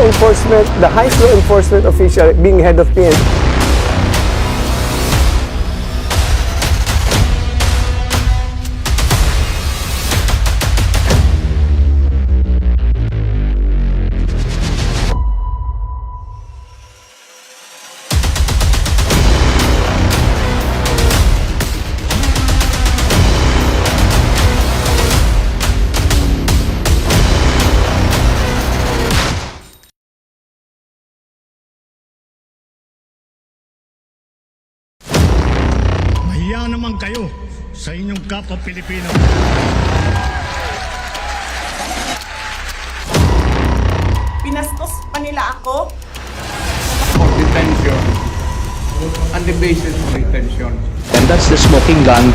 enforcement, the highest law enforcement official being head of PNP. Mahiya naman kayo sa inyong kapwa Pilipino. Pinastos pa nila ako. Of detention on the basis of detention. And that's the smoking gun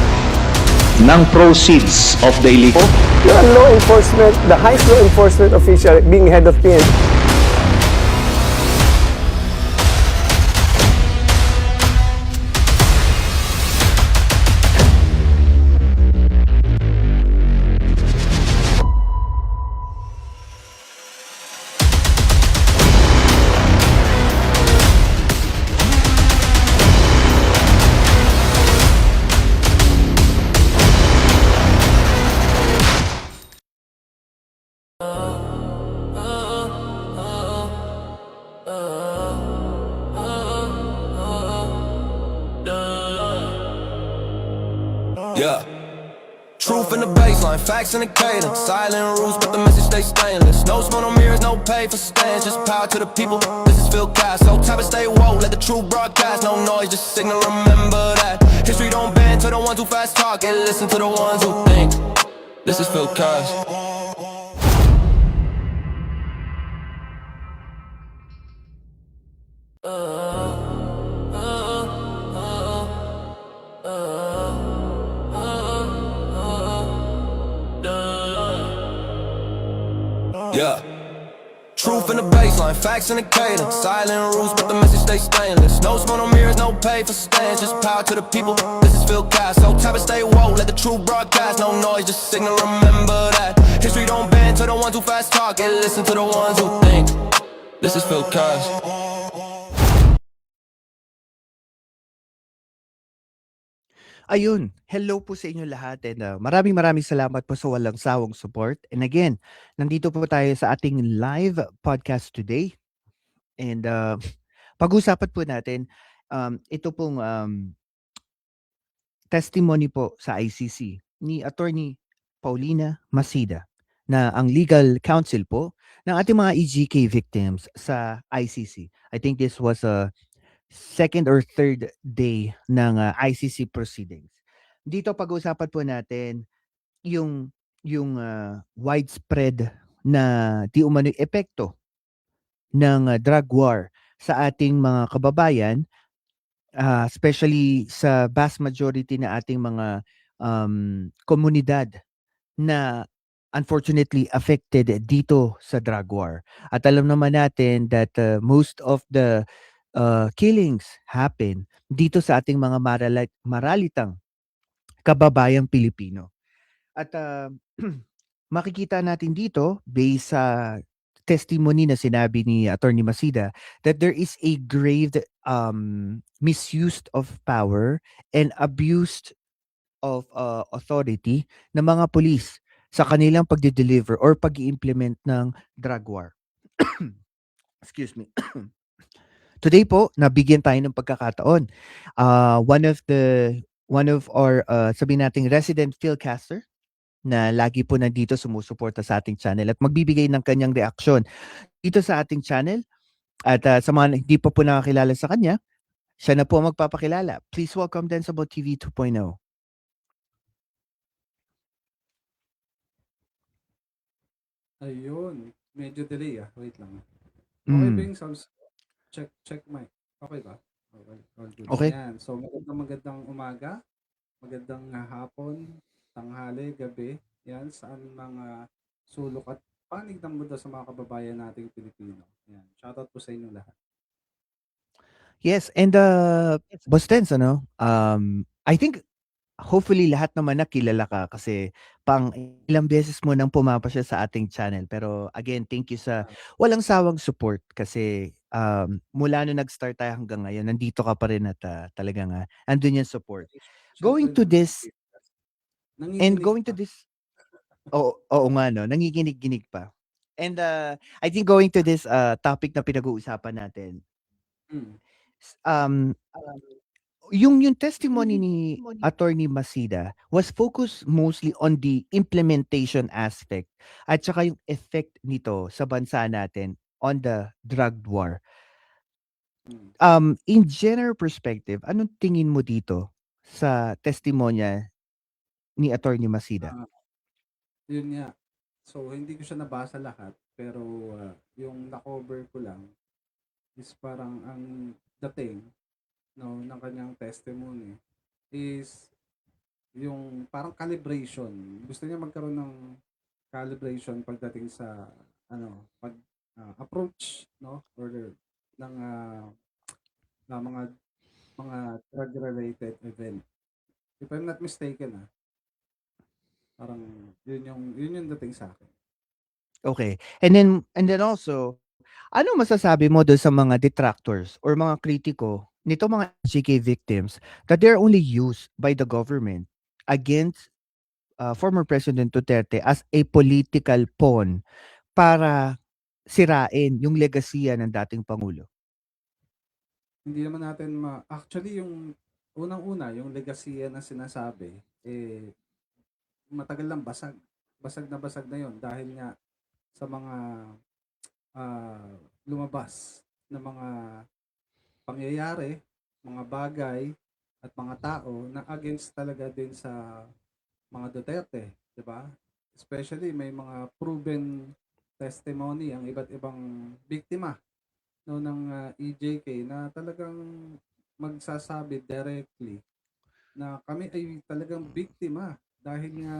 ng proceeds of the illegal. You're a law enforcement, the highest law enforcement official being head of PNP. Yeah. Truth in the baseline, facts in the cadence. Silent rules, but the message stays stainless. No smoke, no mirrors, no pay for stands. Just power to the people. This is Phil Castro. Type of stay woke, let the truth broadcast. No noise, just signal. Remember that history don't bend to the ones who fast talk and listen to the ones who think. This is Phil Castro. Yeah. Truth in the baseline, facts in the cadence. Silent rules, but the message stays stainless. No smoke, no mirrors, no pay for stands. Just power to the people. This is Phil Castro. Type of stay woke, let the truth broadcast. No noise, just signal. Remember that history don't bend to the ones who fast talk and listen to the ones who think. This is Phil Castro. Ayun, hello po sa inyo lahat and maraming salamat po sa walang sawang support. And again, nandito po tayo sa ating live podcast today. And pag-usapan po natin ito pong testimony po sa ICC ni Attorney Paulina Masida na ang legal counsel po ng ating mga EGK victims sa ICC. I think this was a second or third day ng ICC proceedings. Dito pag-uusapan po natin yung widespread na di umano'y epekto ng drug war sa ating mga kababayan, especially sa vast majority na ating mga komunidad na unfortunately affected dito sa drug war. At alam naman natin that most of the killings happen dito sa ating mga maralitang kababayang Pilipino. At makikita natin dito based sa testimony na sinabi ni Attorney Masida that there is a grave misuse of power and abuse of authority ng mga pulis sa kanilang pagde-deliver or pag-i-implement ng drug war. Excuse me. Today po, nabigyan tayo ng pagkakataon. One of our sabihin nating resident Philcaster na lagi po nandito sumusuporta sa ating channel at magbibigay ng kanyang reaksyon dito sa ating channel. At sa mga hindi pa po nakakilala sa kanya, siya na po magpapakilala. Please welcome Densable TV 2.0. Ayun, medyo delay wait lang. Okay ba yung sounds? Check mic. Okay ba? Okay, all good. Okay. Yan. So magandang umaga, magandang hapon, tanghali, gabi. Yan, saan mga sulok at panig ng mundo sa mga kababayan nating Pilipino. Yan. Shoutout po sa inyo lahat. Yes, and Boss Tenz, I think hopefully lahat naman na kilala ka kasi pang ilang beses mo nang pumapasya sa ating channel. Pero again, thank you sa walang sawang support kasi mula nung nag-start tayo hanggang ngayon, nandito ka pa rin at talagang andun yung support. Going Siyempre to naman, this and nanginginig going to pa. this, oo nga no, nanginginig-ginig pa. And I think going to this topic na pinag-uusapan natin, Mm. um, yung testimony ni Attorney Masida was focused mostly on the implementation aspect at saka yung effect nito sa bansa natin on the drug war. Mm. In general perspective, anong tingin mo dito sa testimonya ni Attorney Masida? Ah, yun nga. So, hindi ko siya nabasa lahat, pero yung na-cover ko lang is parang ang dating no ng kanyang testimony is yung parang calibration. Gusto niya magkaroon ng calibration pagdating sa pag approach no or ng na mga drug related event. If I'm not mistaken parang yun yung dating sa akin. Okay. And then also, ano masasabi mo doon sa mga detractors or mga kritiko nito mga GK victims that they're only used by the government against former President Duterte as a political pawn para sirain yung legasiya ng dating Pangulo? Hindi naman natin actually yung unang-una yung legacy na sinasabi matagal lang basag. Basag na yon dahil nga sa mga lumabas na mga pangyayari, mga bagay at mga tao na against talaga din sa mga Duterte, 'di ba? Especially may mga proven testimony ang iba't ibang biktima no ng EJK na talagang magsasabi directly na kami ay talagang biktima dahil nga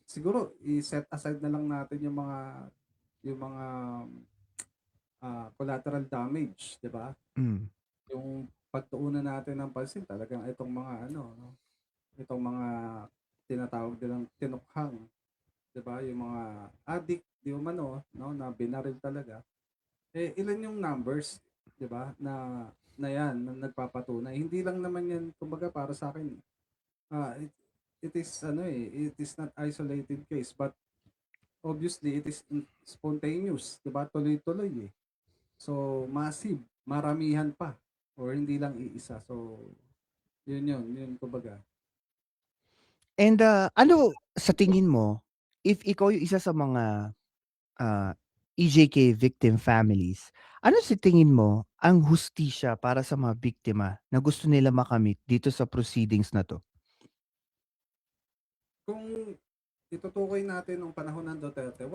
siguro i-set aside na lang natin yung mga collateral damage, 'di ba? Mm. Yung pagtuunan natin ng pansin talagang itong mga itong mga tinatawag nilang tinukhang, 'di ba? Yung mga addict, di umano, no, na binaril talaga. Ilan yung numbers, 'di ba? Na yan na nagpapatunay. Hindi lang naman yan kumbaga para sa akin. It is it is not isolated case but obviously it is spontaneous, 'di ba? Tuloy-tuloy. So massive, maramihan pa or hindi lang iisa. So yun kumbaga. And ano sa tingin mo, if ikaw yung isa sa mga EJK victim families, ano sa tingin mo ang hustisya para sa mga biktima na gusto nila makamit dito sa proceedings na to? Kung itutukoy natin nung panahon ng Duterte,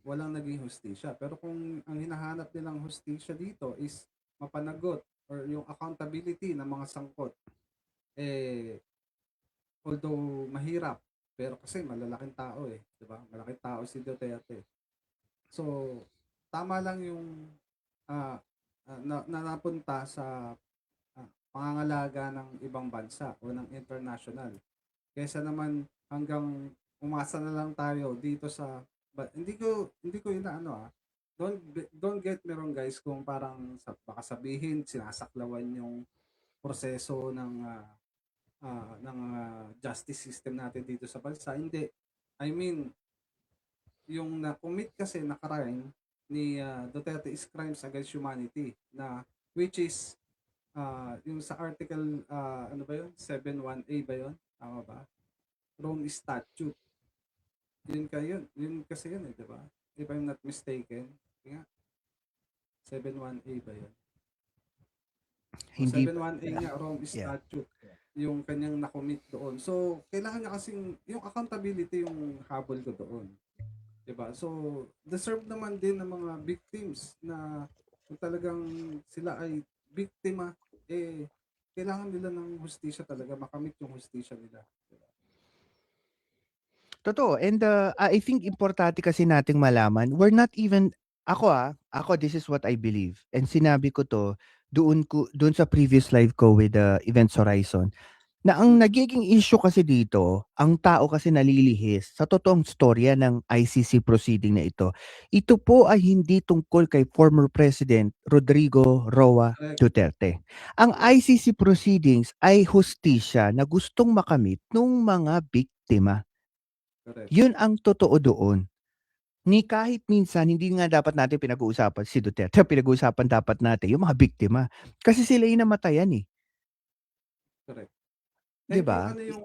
walang naging hustisya. Pero kung ang hinahanap nilang hustisya dito is mapanagot or yung accountability ng mga sangkot, although mahirap, pero kasi malalaking tao 'di ba? Malaking tao si Duterte. So, tama lang yung napunta sa pangangalaga ng ibang bansa o ng international. Kaysa naman hanggang umasa na lang tayo dito sa hindi ko inaano don't get me wrong guys kung parang baka sabihin sinasaklawan yung proseso ng justice system natin dito sa bansa. Hindi. I mean, yung na-commit kasi na crime ni Duterte is crimes against humanity na which is yung sa article ano ba yun? 71A ba yun? Tama ba? Rome Statute. Yun kasi yun 'di ba? If I'm not mistaken. Nga. 71A ba yun? Hindi 71A nga Rome Statute. Yung kanyang na-commit doon. So, kailangan niya kasing yung accountability yung habol ko doon. 'Di ba? So, deserve naman din ng mga victims na kung talagang sila ay biktima, kailangan nila ng hustisya talaga, makamit yung hustisya nila. Diba? Totoo. And I think importante kasi nating malaman, we're not even, ako this is what I believe. And sinabi ko to doon sa previous live ko with Events Horizon. Na ang nagiging issue kasi dito, ang tao kasi nalilihis sa totoong storya ng ICC proceeding na ito. Ito po ay hindi tungkol kay former President Rodrigo Roa Correct. Duterte. Ang ICC proceedings ay hustisya na gustong makamit ng mga biktima. Correct. Yun ang totoo doon. Ni kahit minsan hindi nga dapat natin pinag-uusapan si Duterte, pinag-uusapan dapat natin yung mga biktima. Kasi sila yung namatayan eh. Correct. 'Di And kung ba? ano yung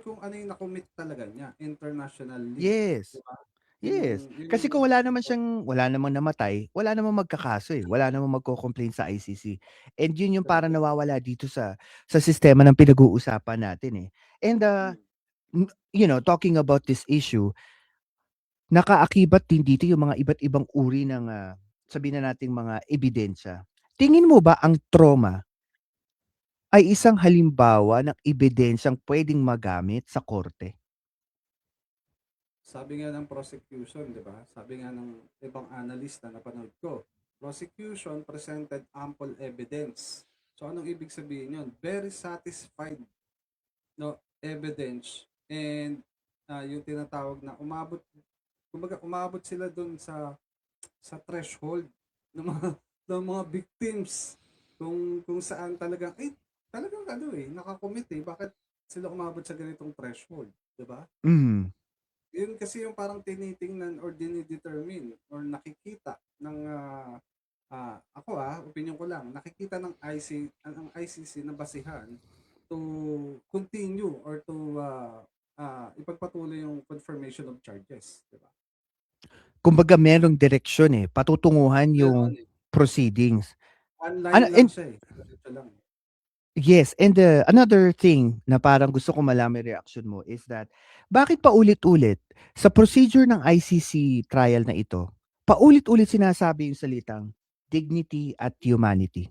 kung ano yung na-commit talaga niya internationally, Yes. 'di ba? Yes. Yun Kasi yung kung wala namang namatay, wala namang magkakaso eh. Wala namang magko-complain sa ICC. And yun yung parang correct. nawawala dito sa sistema ng pinag-uusapan natin eh. And talking about this issue, nakaakibat din dito yung mga iba't ibang uri ng sabihin na nating mga ebidensya. Tingin mo ba ang trauma ay isang halimbawa ng ebidensyang pwedeng magamit sa korte? Sabi nga ng prosecution, 'di ba? Sabi nga ng ibang analyst na napanood ko, prosecution presented ample evidence. So anong ibig sabihin 'yon? Very satisfied no evidence and yung tinatawag na umabot sila doon sa threshold ng mga ng mga victims kung saan talagang talagang nakakommit bakit sila umabot sa ganitong threshold, 'di ba? Mhm. Yun kasi yung parang tinitingnan or dinidetermine or nakikita ng opinion ko lang, nakikita ng ICC na basihan to continue or to ipagpatuloy yung confirmation of charges, di ba? Kumbaga merong direksyon eh, patutunguhan Meron yung proceedings. one Ano, line lang and siya diretso lang. yes, and another thing na parang gusto ko malaman yung reaction mo is that bakit paulit-ulit sa procedure ng ICC trial na ito, paulit-ulit sinasabi yung salitang dignity at humanity?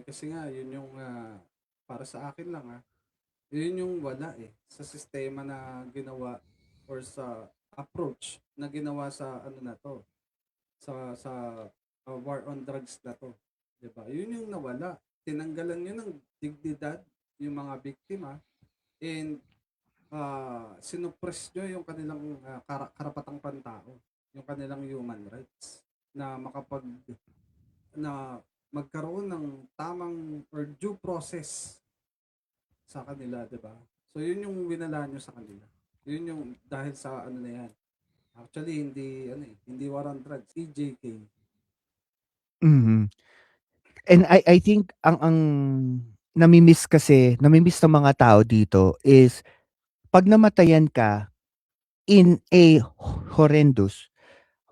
Kasi nga yun yung para sa akin lang yun yung wala sa sistema na ginawa or sa approach na ginawa sa ano na to sa war on drugs na to, 'di ba? Yun yung nawala. Tinanggalan niyo ng dignidad yung mga biktima and sinupress nyo yung kanilang karapatang pantao, yung kanilang human rights na magkaroon ng tamang or due process sa kanila, 'di ba? So yun yung winala nyo sa kanila. Yun yung dahil sa ano na yan. Actually hindi war on drugs, EJK. Mhm. And I think ang namimiss ng mga tao dito is pag namatayan ka in a horrendous,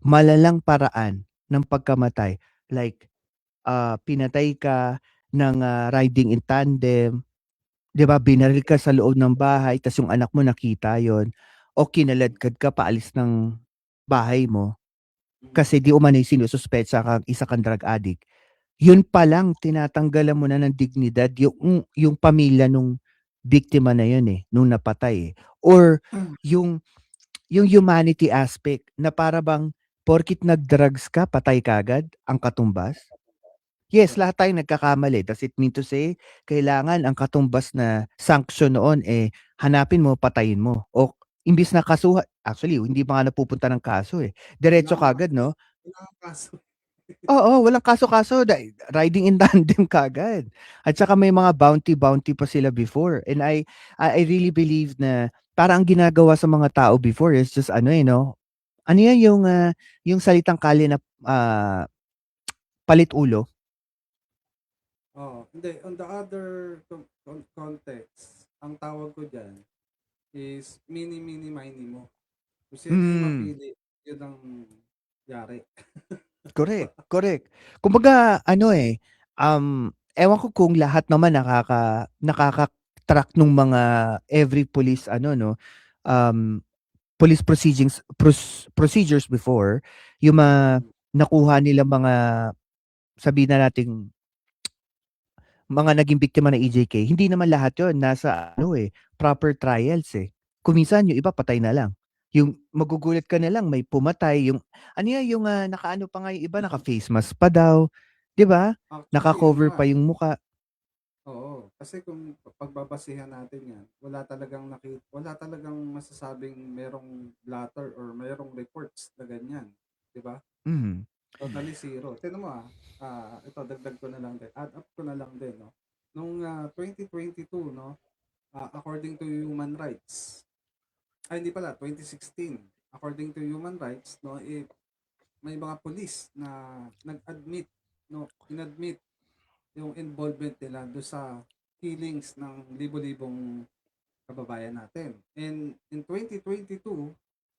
malalang paraan ng pagkamatay, like pinatay ka ng riding in tandem, 'di ba? Binaril ka sa loob ng bahay tas yung anak mo nakita yon, o kinaladkad ka paalis ng bahay mo kasi di umano'y sinususpetsa kang isa kang drug addict. Yun pa lang tinatanggalan mo na ng dignidad yung pamilya nung biktima na yun nung napatay or yung humanity aspect na para bang porket nag-drugs ka patay kaagad ang katumbas. Yes, lahat tayo nagkakamali. Does it mean to say kailangan ang katumbas na sanction noon hanapin mo, patayin mo o imbis na kasuhan, actually hindi pa nga napupunta ng kaso diretso Wala kaagad 'no? wala kang kaso. Oo, walang kaso-kaso riding in tandem kaagad. At saka may mga bounty pa sila before and I really believe na parang ang ginagawa sa mga tao before is just ano 'no, ano 'yan yung salitang kalye na palit ulo? Hindi. On the other context, ang tawag ko dyan is mini mo. Kung sino yung mapili, yun ang yari. Correct. Kumbaga ano ewan ko kung lahat naman nakaka-track nung mga every police ano 'no, police procedures before, yung nakuha nila mga sabihin na nating mga naging biktima ng EJK, hindi naman lahat yon nasa proper trials Kung minsan yung iba patay na lang. Yung magugulat ka na lang may pumatay, yung ano yan, yung nakaano pa nga yung iba, naka-face mask pa daw, 'di ba? Actually, Naka-cover pa yung muka. oo. Kasi kung pagbabasihan natin yan, wala talagang masasabing merong blatter or merong reports na ganyan. Di ba? Mhm. Totally zero. Tignan mo ito dagdag ko na lang din. Add up ko na lang din, no. Nung 2022, no, according to Human Rights, hindi pala, 2016, according to Human Rights, no, may mga pulis na nag-admit, no, inadmit yung involvement nila do sa killings ng libo-libong kababayan natin. And in 2022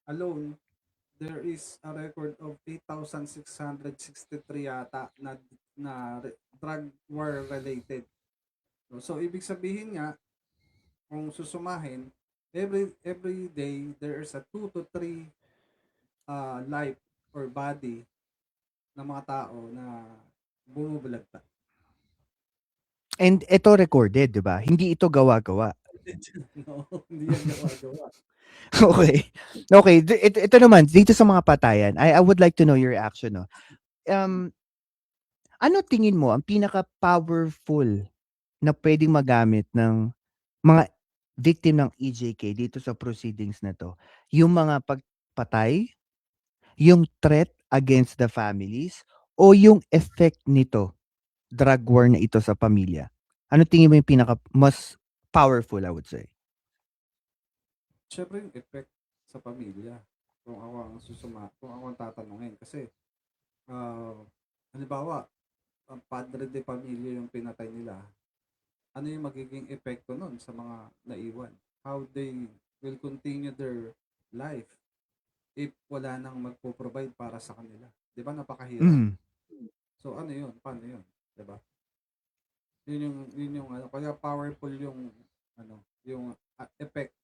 alone, there is a record of 8,663 yata na drug war related. So ibig sabihin nga, kung susumahin, every day there is a 2 to 3 life or body ng mga tao na bumubulagta. And ito recorded, 'di ba? Hindi ito gawa-gawa. No, hindi yan gawa-gawa. Okay. Okay, ito naman dito sa mga patayan, I would like to know your reaction, no. Ano tingin mo ang pinaka-powerful na puwedeng magamit ng mga victim ng EJK dito sa proceedings na 'to? Yung mga pagpatay, yung threat against the families, o yung effect nito, drug war na ito sa pamilya? Ano tingin mo yung pinaka mas powerful, I would say? Siyempre yung effect sa pamilya. Kung ako ang tatanungin. Kasi, halimbawa, ang padre de pamilya yung pinatay nila, ano yung magiging epekto nun sa mga naiwan? How they will continue their life if wala nang magpo-provide para sa kanila. Di ba? Napakahirap. Mhm. So, ano yun? Paano yun? Di ba? Yun yung ano, kaya powerful yung yung effect.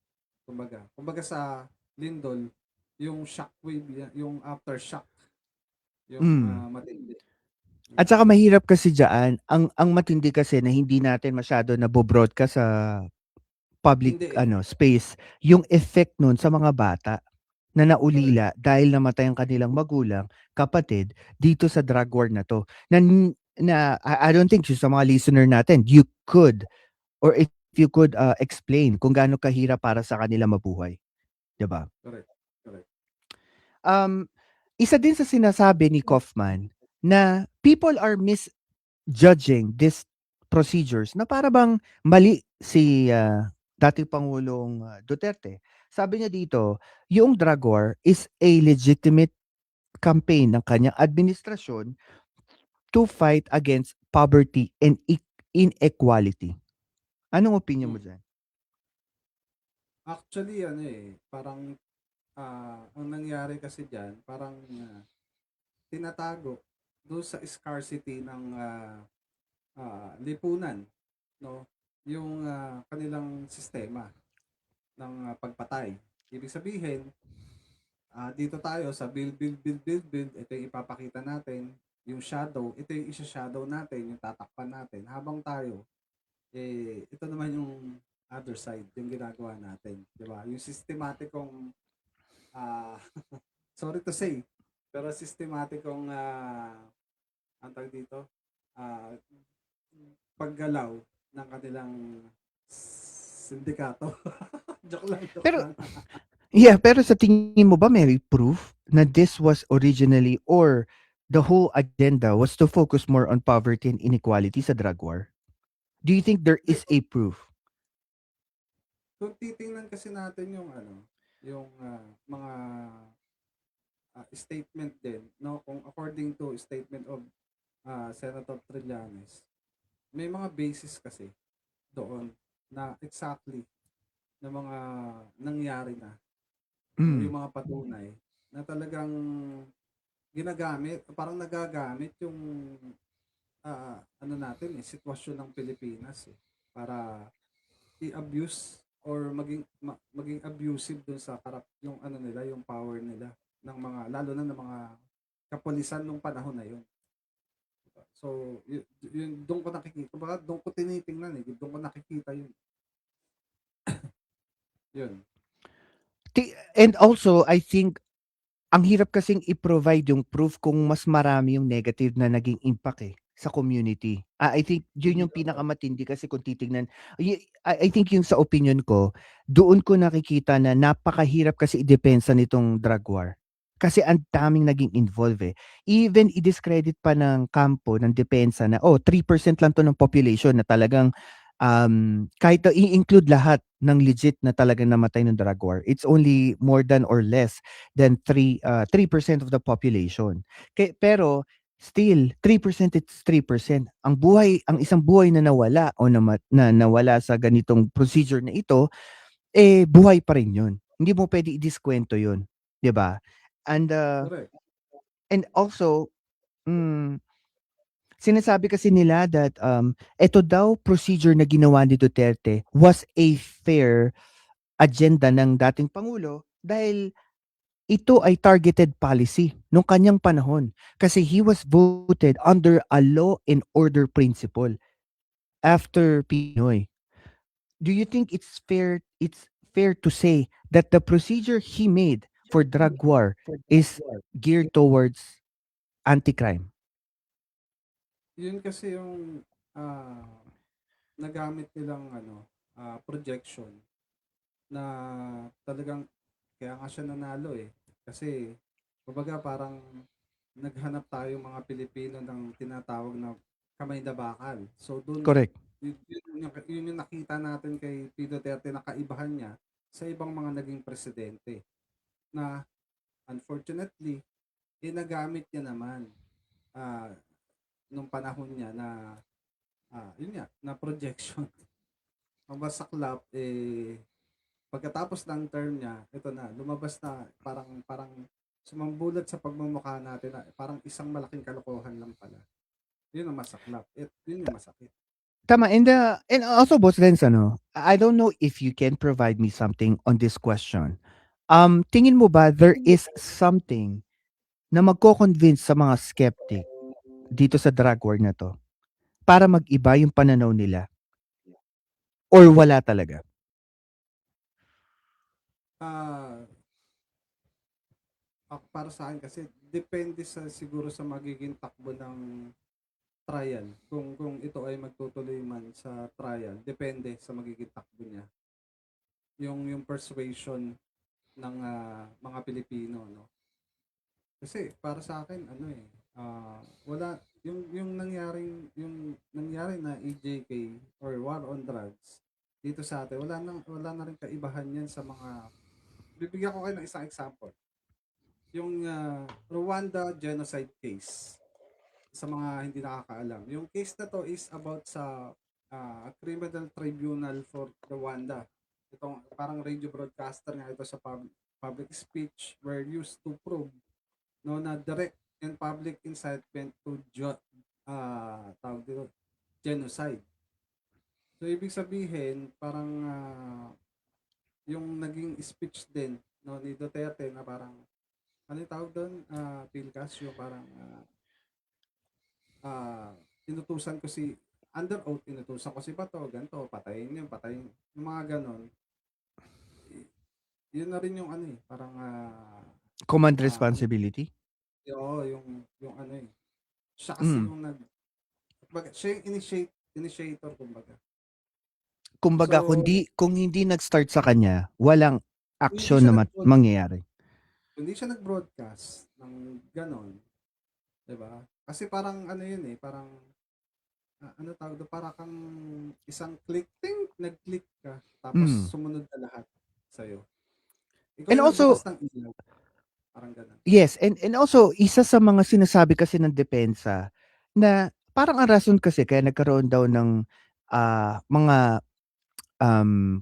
Kumbaga sa Lindol, yung shockwave, yung aftershock, yung matindi. At saka mahirap kasi diyaan, ang matindi kasi na hindi natin masyado nabo-broadcast sa public Hindi space, yung effect nun sa mga bata na naulila dahil namatay ang kanilang magulang, kapatid, dito sa drug war na 'to. I don't think sa mga listener natin, you could, or if you could, explain kung gaano kahirap para sa kanila mabuhay, 'di ba? Correct. Isa din sa sinasabi ni Kaufman na people are misjudging these procedures, na para bang mali si dating Pangulong Duterte. Sabi niya dito, yung drug war is a legitimate campaign ng kanyang administrasyon to fight against poverty and inequality. Anong opinion mo dyan? Actually, parang ang nangyari kasi diyan, parang tinatago doon sa scarcity ng lipunan, no? Yung kanilang sistema ng pagpatay. Ibig sabihin, dito tayo sa build, ito yung ipapakita natin, yung shadow, ito yung isa-shadow natin, yung tatakpan natin. Habang tayo, ito naman yung other side, yung ginagawa natin. Diba? Yung systematicong, sorry to say, pero systematicong, ang tawag dito, paggalaw ng kanilang sindikato. Joke lang. Yeah, pero sa tingin mo ba may proof na this was originally, or the whole agenda was to focus more on poverty and inequality sa drug war? Do you think there is a proof? Kung titingnan kasi natin yung yung mga statement din, no, kung according to statement of Senator Trillanes, may mga basis kasi doon na exactly na mga nangyari na, yung mga patunay na talagang parang nagagamit yung natin sitwasyon ng Pilipinas para i-abuse or maging abusive dun sa yung nila, yung power nila ng mga, lalo na ng mga kapulisan nung panahon na yun. So, yun doon ko nakikita, baka doon ko tinitingnan doon ko nakikita yun. Yun. And also, I think, ang hirap kasing i-provide yung proof kung mas marami yung negative na naging impact sa community. I think yun yung Oo. pinakamatindi kasi kung titignan I think yung sa opinion ko, doon ko nakikita na napakahirap kasi idepensa nitong drug war. Kasi ang daming naging involve eh. Even i-discredit pa ng kampo ng depensa na 3% lang to ng population na talagang kahit na i-include lahat ng legit na talagang namatay ng drug war, it's only more than or less than 3% of the population. Pero still 3% it's 3%. Ang isang buhay na nawala o na nawala sa ganitong procedure na ito, buhay pa rin 'yun. Hindi mo pwede i-diskwento 'yun, 'di ba? And Correct. and also, hmm, sinasabi kasi nila that eto daw procedure na ginawa ni Duterte was a fair agenda ng dating pangulo dahil ito ay targeted policy nung kanyang panahon kasi he was voted under a law and order principle after Pinoy. Do you think it's fair to say that the procedure he made for drug war is geared towards anti-crime? Yun kasi yung nagamit nilang projection na talagang kaya nga siya nanalo eh. Kasi kumbaga parang naghanap tayo mga Pilipino ng tinatawag na kamay na bakal. So doon Correct. yun yung nakita natin kay P. Duterte na kaibahan niya sa ibang mga naging presidente na unfortunately ginagamit niya naman ah, nung panahon niya na yun nga, na projection. Ang masaklap pagkatapos ng term niya, ito na, lumabas na parang sumambulat sa pagmumukha natin na parang isang malaking kalokohan lang pala. Yun ang masaklap. Yun yung masakit. Tama, and also boss Renz, I don't know if you can provide me something on this question. Tingin mo ba there is something na magko-convince sa mga skeptic dito sa drug war na 'to para mag-iba yung pananaw nila or wala talaga? Ah, para sa akin kasi depende siguro sa magiging takbo ng trial. Kung ito ay magtutuloy man sa trial, depende sa magiging takbo niya. Yung persuasion ng mga Pilipino, no? Kasi para sa akin wala yung nangyari na EJK or war on drugs dito sa atin, wala na rin kaibahan yan sa mga bibigyan ko kayo ng isang example. Yung Rwanda genocide case sa mga hindi nakakaalam. Yung case na to is about sa criminal tribunal for Rwanda. Itong parang radio broadcaster nga ito sa public speech were used to prove no na direct and public incitement to tawag dito, genocide. So ibig sabihin parang yung naging speech din no ni Duterte na parang ano yung tawag doon, Pilcas, yung parang inutusan ko si under oath, inutusan ko si Bato, ganito, patayin yung mga ganon. Yun na rin yung parang Command responsibility? oo, yung siya kasi Mm. yung siya yung initiator kumbaga. Kumbaga So, kung hindi nag-start sa kanya, walang hindi action siya na nag-broadcast, mangyayari. hindi siya nag-broadcast ng ganon, 'di ba? Kasi parang yun parang ano tawag doon, para kang isang nag-click ka, tapos Mm. sumunod na lahat sa'yo. Ikaw And yung also, nagbukas ng ilaw, parang gano'n. yes, and also isa sa mga sinasabi kasi ng depensa na parang ang rason kasi kaya nagkaroon daw ng mga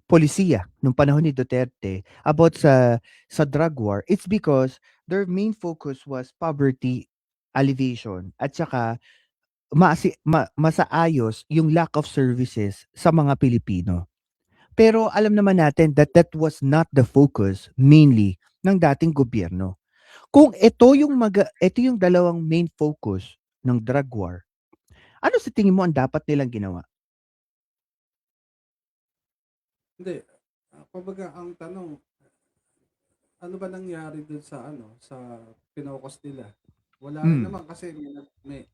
polisiya nung panahon ni Duterte about sa drug war, it's because their main focus was poverty alleviation at saka masaayos yung lack of services sa mga Pilipino. Pero alam naman natin that that was not the focus mainly ng dating gobyerno. Kung ito yung dalawang main focus ng drug war, ano sa tingin mo ang dapat nilang ginawa? Hindi, kumbaga ang tanong, ano ba nangyari dun sa sa pinokos nila? Wala rin Mm. naman kasi may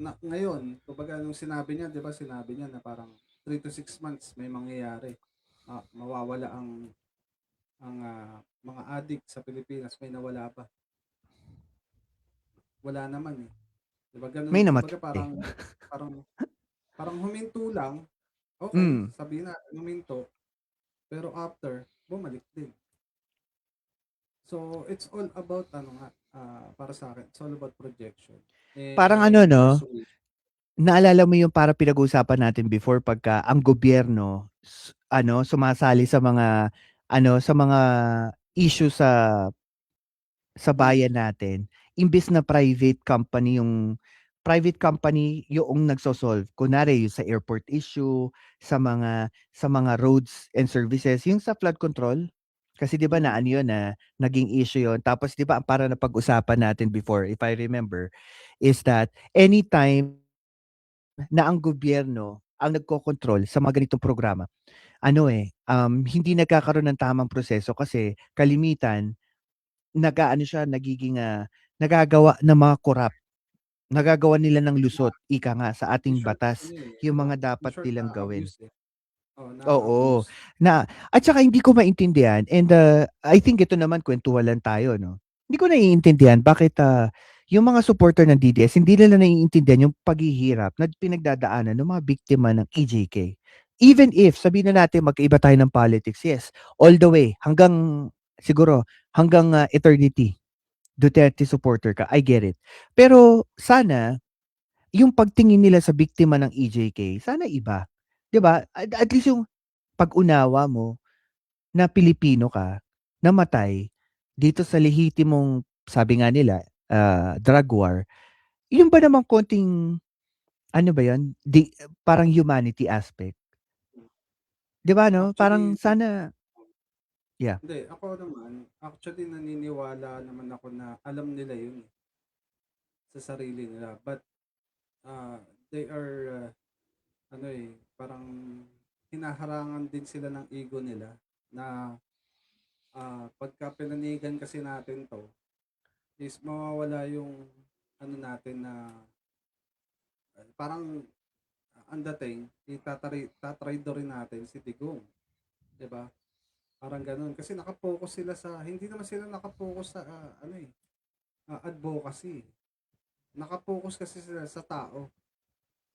ngayon, kumbaga nung sinabi niya, 'di ba, sinabi niya na parang 3 to 6 months may mangyayari. Mawawala ang mga addict sa Pilipinas. May nawala ba? Wala naman eh. 'Di ba May ganun, kumbaga namatay. parang parang huminto lang. Okay, Mm. sabihin na huminto, pero after bumalik din. So, it's all about ano nga, para sa akin, it's all about projection Parang and ano 'no, pursuit. naalala mo yung parang pinag-uusapan natin before pagka ang gobyerno sumasali sa mga sa mga issue sa Mm, bayan natin, imbes na private company yung nagso-solve. Kunwari yung sa airport issue, sa mga roads and services, yung sa flood control. Kasi 'di ba na mm, ano yun, na naging issue yun. Tapos 'di ba ang parang napag-usapan natin before, if I remember, is that anytime na ang gobyerno ang nagkokontrol sa mga ganitong programa, hindi nagkakaroon ng tamang proseso kasi kalimitan nag-aano siya, nagagawa ng mga korap, nagagawa nila ng na lusot, ika nga sa in ating short batas, ano, eh, yung 'di ba, mga in dapat short nilang gawin. na-a-abuse, eh. Oo, Oo, na-a-abuse. at saka hindi ko maintindihan and, I think ito naman kuwentuhan lang tayo 'no. Hindi ko naiintindihan bakit, yung mga supporter ng DDS hindi nila naiintindihan yung paghihirap na pinagdadaanan ng mga biktima ng EJK. Even if sabihin na natin magkaiba tayo ng politics, yes, all the way siguro hanggang, eternity, Duterte supporter ka, I get it. Pero sana yung pagtingin nila sa biktima ng EJK sana iba, 'di ba? At least yung pag-unawa mo na Pilipino ka, namatay dito sa lehitimong, sabi nga nila, drug war, yung ba namang konting ano ba yun, parang humanity aspect, 'di ba 'no? Parang Actually sana yeah. hindi, ako naman, actually naniniwala naman ako na alam nila yun, eh, sa sarili nila. But, they are, ano, eh, parang hinaharangan din sila ng ego nila na, pagka pinanigan kasi natin 'to is mawawala yung ano natin na, parang ang dating tatraydorin natin si Digong, 'di ba? Parang gano'n. Kasi sila hindi naman sila naka-focus sa, ano, eh, advocacy. Naka-focus kasi sila sa tao,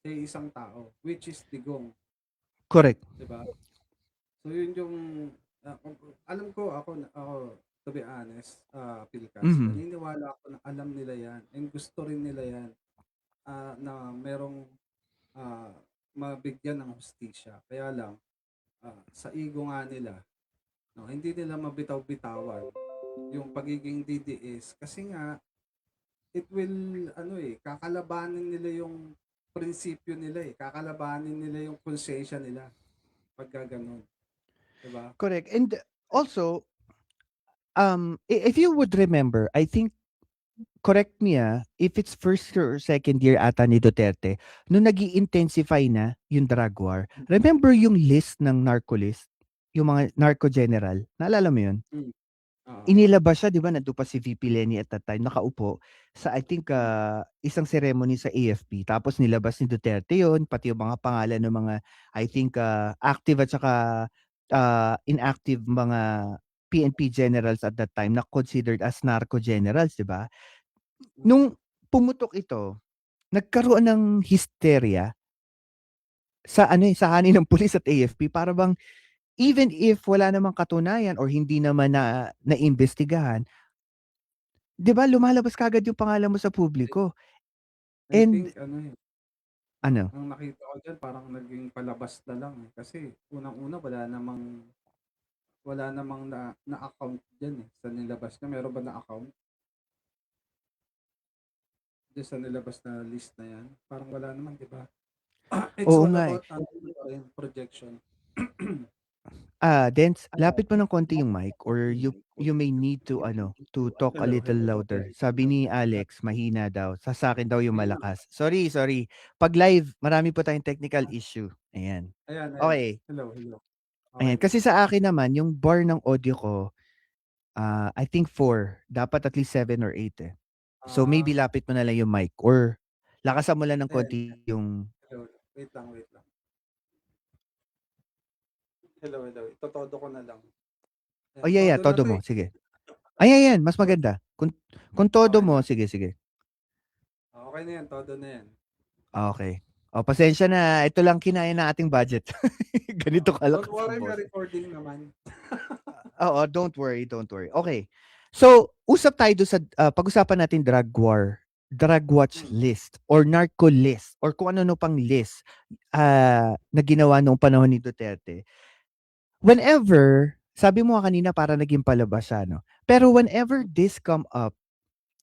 sa isang tao, which is Digong, Correct. 'di ba? So yun yung, alam ko to be honest, Pilcas, Mhm. naniniwala ako na alam nila 'yan and gusto rin nila 'yan, na merong, ah, mabigyan ng hustisya. Kaya lang, sa ego nga nila, 'no, hindi nila mabitaw-bitawan yung pagiging DDS kasi nga it will ano, eh, kakalabanin nila yung prinsipyo nila, eh, kakalabanin nila yung konsensya nila pagka gano'n, 'di ba? Correct. And also, if you would remember, I think, correct me, if it's first year or second year ata ni Duterte, nung nag-i-intensify na yung drug war, remember yung list ng narco list? Yung mga narco general, naalala mo yun? Hmm, oo, oo. Inilabas siya, 'di ba, nandun pa si VP Lenny at that time, nakaupo sa I think, Hmm, isang ceremony sa AFP tapos nilabas ni Duterte yun, pati yung mga pangalan ng mga I think, active at saka, inactive mga PNP generals at that time na considered as narco generals, 'di ba? mm. Nung pumutok ito, nagkaroon ng hysteria sa ani ng pulis at AFP para bang even if wala namang katunayan or hindi naman na naimbestigahan, 'di ba lumalabas kaagad yung pangalan mo sa publiko I and think ano, eh, ano, ang nakita ko diyan parang naging palabas na lang, eh, kasi unang-una wala namang na-account diyan, eh, sa nilabas niya. Meron ba na-account diyan sa nilabas na list na 'yan? Parang wala naman, 'di ba? It's oo all nga, eh. about ano pa rin, projection. Dens, lapit mo ng konti yung mic or you may need to to talk a Hello, little hello. louder. Sabi ni Alex mahina daw, sa'kin daw yung Ayun na. malakas. Sorry, sorry. 'Pag live marami po tayong technical issue, ayan. Ayan, ayan. Okey, Hello, hello. ayan. Okay. Kasi sa akin naman yung bar ng audio ko, I think 4, dapat at least 7 or 8, eh. So maybe Ah, lapit mo na lang yung mic or Lakasan mo lang ng Ayan, konti yung hello. Wait lang, wait lang. Hello, hello. Itotodo ko na lang. oh, Ayan, yeah, todo na todo to mo. eh. Sige. Ayan, mas Todo. maganda. Kung todo Okay mo, na. sige, sige. Okay na yan, todo na yan. Okay. O, pasensya na. Ito lang kinaya na ating budget. Ganito Don't kalakas ang worry, may boss. recording naman. Oo, don't worry, don't worry. Okay. So, usap tayo doon sa pag-usapan natin drug war, drug watch Hmm. list or narco list or kung ano pang list na ginawa noong panahon ni Duterte. Whenever, sabi mo nga kanina para naging palabas siya, no? Pero whenever this come up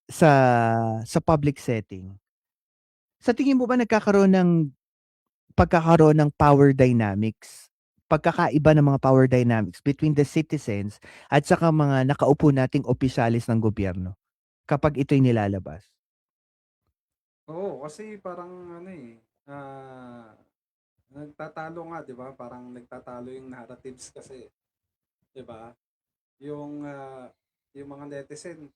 sa public setting, sa tingin mo ba pagkakaroon ng power dynamics, pagkakaiba ng mga power dynamics between the citizens at saka mga nakaupo nating opisyalis ng gobyerno kapag ito'y nilalabas? Oo, kasi parang ano eh, nagtatalo nga, 'di ba? Parang nagtatalo yung narratives kasi, 'di ba? Yung yung mga netizen,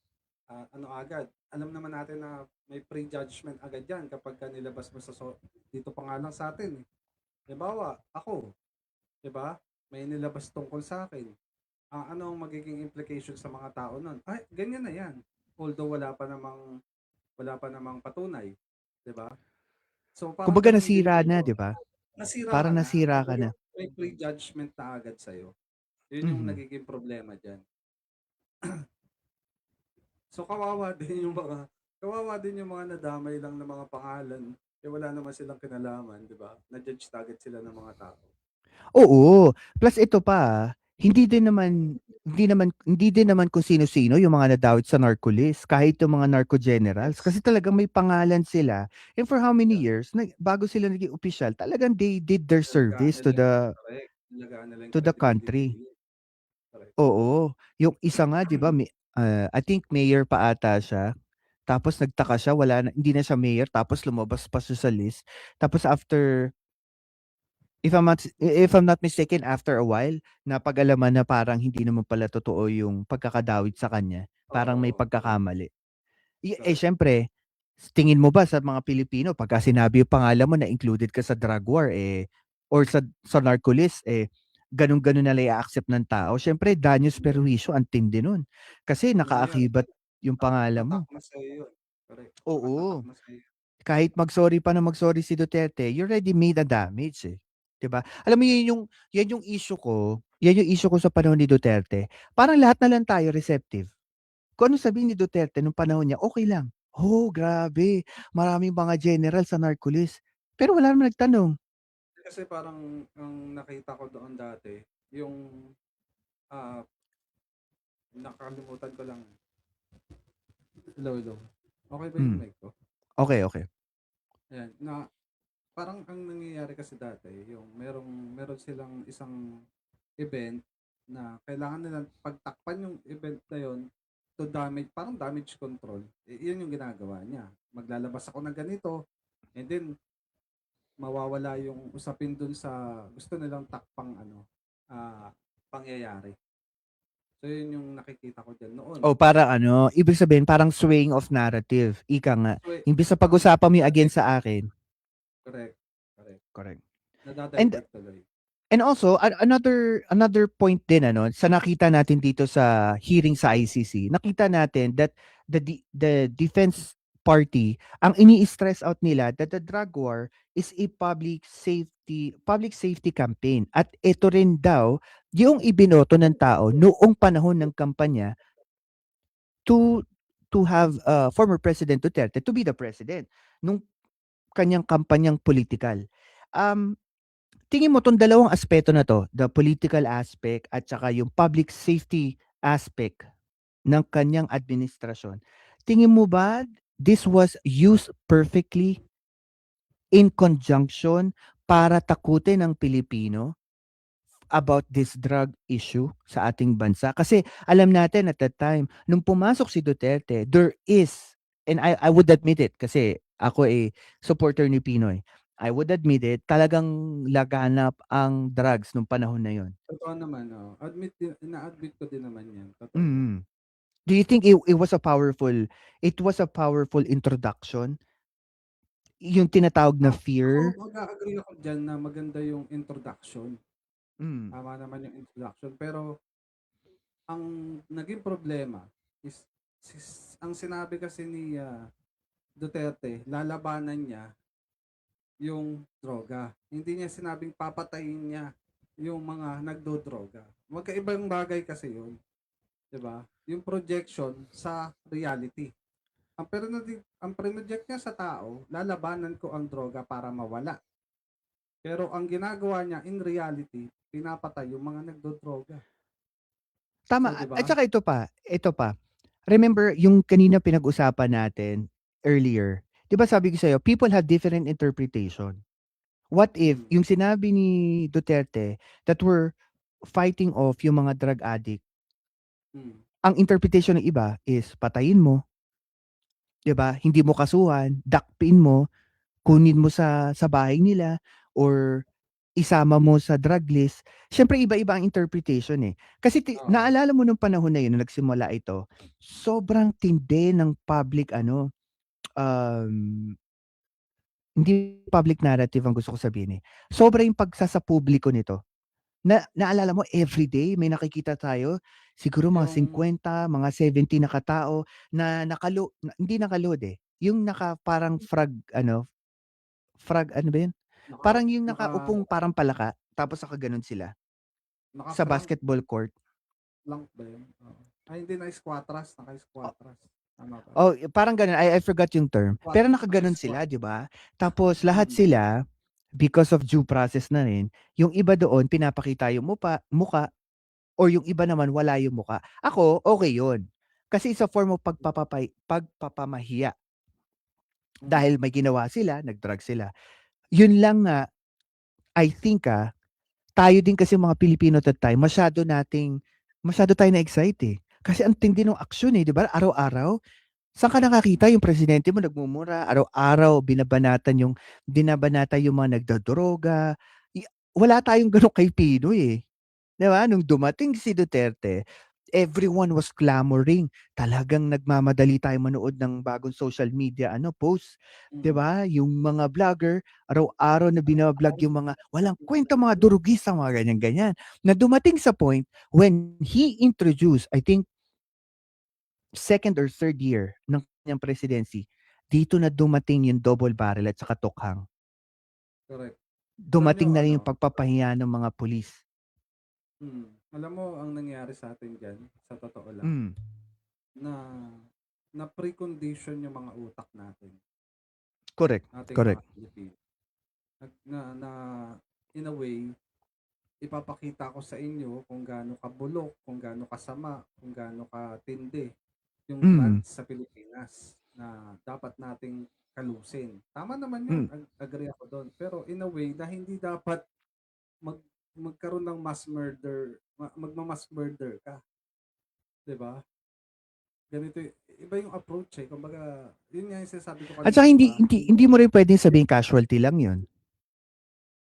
ano agad, alam naman natin na may prejudgment agad 'yan kapag nilabas mo dito pa nga lang sa atin. Eh. Halimbawa, ako, 'di ba? May nilabas tungkol sa akin. Ano ang magiging implication sa mga tao nun? Ay, ganyan na 'yan. Although wala pa namang patunay, 'di ba? So parang Kumbaga ganun din nasira na, dito. 'di ba? Nasira ka Parang na. nasira ka na. May prejudgment na agad sa'yo. Yun yung Mhm. nagiging problema diyan. So kawawa din yung mga nadamay lang ng mga pangalan. Wala naman silang kinalaman, 'di ba? Na-judge na agad sila ng mga tao. Oo, plus ito pa, hindi din naman kung sino-sino yung mga nadawit sa narco list, kahit yung mga narco generals Yes. kasi talagang may pangalan sila and for how many Yeah. years bago sila naging opisyal, talagang they did their Inalagaan service to nila yung the correct. Inalagaan nila yung to the credibility country. nila. Correct. Oo, yung isa nga 'di ba, I think mayor pa ata siya, tapos nagtaka siya hindi na siya mayor tapos lumabas pa siya sa list. Tapos after if I'm not mistaken, after a while, napag-alaman na parang hindi naman pala totoo yung pagkakadawit sa kanya, parang may Oo, correct. pagkakamali. Correct. Siyempre, tingin mo ba sa mga Pilipino pagka sinabi yung pangalan mo na included ka sa drug war, or sa narco list, ganun-ganon na lang i-accept ng tao? Siyempre, daños Hindi. perjuicio, ang tindi nun. Kasi Ano 'yan, nakaakibat yung pangalan mo. tatak na sa'yo yun. Correct. Nakatatak Oo. na sa'yo. Kahit mag-sorry pa na mag-sorry si Duterte, you already made a damage, 'di ba? Alam mo yan yung issue ko sa panahon ni Duterte. Parang lahat na lang tayo receptive. Kung ano sabihin ni Duterte nung panahon niya, okay lang. Oh, grabe. Maraming mga general sa narco list. Pero wala naman nagtanong. Kasi parang ang nakita ko doon dati, yung ah nakalimutan ko lang. Hello, hello. Okay ba yung Hmm. mic ko? Okay, okay. Ayan, na parang ang nangyayari kasi dati, yung meron silang isang event na kailangan nilang pagtakpan yung event na yon to damage, parang damage control. Yun yung ginagawa niya. Maglalabas ako ng ganito, and then mawawala yung usapin dun sa gusto nilang takpang pangyayari. So yun yung nakikita ko dyan noon. O para ibig sabihin parang swaying of narrative. Ika nga. So, Imbis sa parang pag-usapan mo yung against sa akin. correct, correct. Correct. And Nadadivert tuloy. And also another point din sa nakita natin dito sa hearing sa ICC, nakita natin that the defense party ang ini-stress out nila that the drug war is a public safety campaign at ito rin daw yung ibinoto ng tao noong panahon ng kampanya to have former President Duterte to be the president nung kanyang kampanyang political. Tingin mo 'tong dalawang aspeto na 'to, the political aspect at saka yung public safety aspect ng kanyang administrasyon, tingin mo ba this was used perfectly in conjunction para takutin ang Pilipino about this drug issue sa ating bansa? Kasi alam natin at that time, nung pumasok si Duterte, there is, and I would admit it kasi ako supporter ni Pinoy. I would admit it, talagang laganap ang drugs nung panahon na yon. Totoo naman, ina-admit ko din naman yan. Totoo yan. Mm. Do you think it was a powerful introduction yung tinatawag na Ako fear. mag-a-agree ako diyan na maganda yung introduction. Mm. Tama naman yung introduction. Pero ang naging problema is ang sinabi kasi ni Duterte, lalabanan niya yung droga. Hindi niya sinabing papatayin niya yung mga nagdodroga. Magkaibang bagay kasi yun. 'Di ba? Yung projection sa reality. Ang project niya sa tao, lalabanan ko ang droga para mawala. Pero ang ginagawa niya in reality, pinapatay yung mga nagdodroga. Tama. So, 'di At ba? saka ito pa. Remember yung kanina pinag-usapan natin earlier. 'Di ba sabi ko sa'yo, people have different interpretation. What if Mm. yung sinabi ni Duterte that we're fighting off yung mga drug addict, Mm. ang interpretation ng iba is patayin mo, 'di ba? Hindi mo kasuhan, dakpin mo, kunin mo sa bahay nila or isama mo sa drug list. Siyempre iba-iba ang interpretation eh. Kasi Oo. naalala mo nung panahon na yun nung nagsimula ito, sobrang tindi ng public um, hindi public narrative ang gusto ko sabihin eh. Sobra yung pagsasapubliko nito. Naalala mo everyday may nakikita tayo, siguro mga Yung 50, mga 70 na katao na hindi naka-load eh, yung parang frag ano ba yun? naka Parang yung naka nakaupong parang palaka, tapos nakagano'n sila sa naka-flank basketball court. flank ba yun? Oo. Ay, hindi, naka-squatras, naka-squatras. Tama ba? Oh, parang gano'n, I forgot yung term. Pero nakagano'n Naka-squat. sila, 'di ba? Tapos lahat Mm. sila, because of due process na rin, yung iba doon pinapakita yung muka or yung iba naman wala yung muka. Ako, okay yun. Kasi it's a form of pagpapamahiya. Mm. Dahil may ginawa sila, nag-drug sila. Yun lang nga, I think tayo din kasi mga Pilipino at that time, masyado tayo na-excite eh. Kasi ang tindi ng aksyon eh, di ba? Araw-araw, saan ka nakakita yung presidente mo nagmumura? Araw-araw, binabanata yung mga nagdodroga. Wala tayong ganun kay Pinoy eh. Di ba? Nung dumating si Duterte, everyone was clamoring. Talagang nagmamadali tayo manood ng bagong social media post. 'Di Mm. ba? Yung mga vlogger, araw-araw na binablog yung mga walang kwenta mga durugista, mga ganyan-ganyan. Na dumating sa point when he introduced, I think, second or third year ng kanyang presidency, dito na dumating yung double barrel at saka tukhang. Correct. Alam nyo, Dumating na rin yung pagpapahiya ng mga pulis. Alam mo, ang nangyari sa atin dyan, sa totoo lang, Mm, na na precondition yung mga utak natin, correct. ating mga Correct. Pilipino. Na in a way, ipapakita ko sa inyo kung gaano kabulok, kung gaano kasama, kung gaano katindi yung Mm, drugs sa Pilipinas na dapat nating kalusin. Tama naman yun, mm. agree ako doon. Pero in a way na hindi dapat mag magkaroon ng mass murder, magma-mass murder ka, 'di ba? Ganito, iba yung approach eh. Kumbaga, yun nga yung sinasabi ko At kanina, saka 'di hindi ba? hindi hindi mo rin puwedeng sabihin casualty lang 'yun.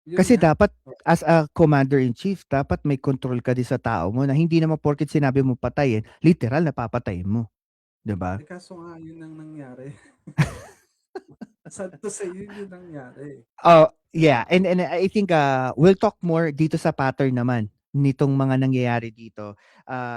Yun Kasi nga. dapat Oh, as a commander-in-chief, dapat may control ka din sa tao mo na hindi naman porket sinabi mo patayin, literal na papatayin mo, 'di ba? kaso nga yun ang nangyari. Sad to say, yun yung nangyari. Oh, 'Di ba? yeah, and I think, we'll talk more dito sa pattern naman nitong mga nangyayari dito,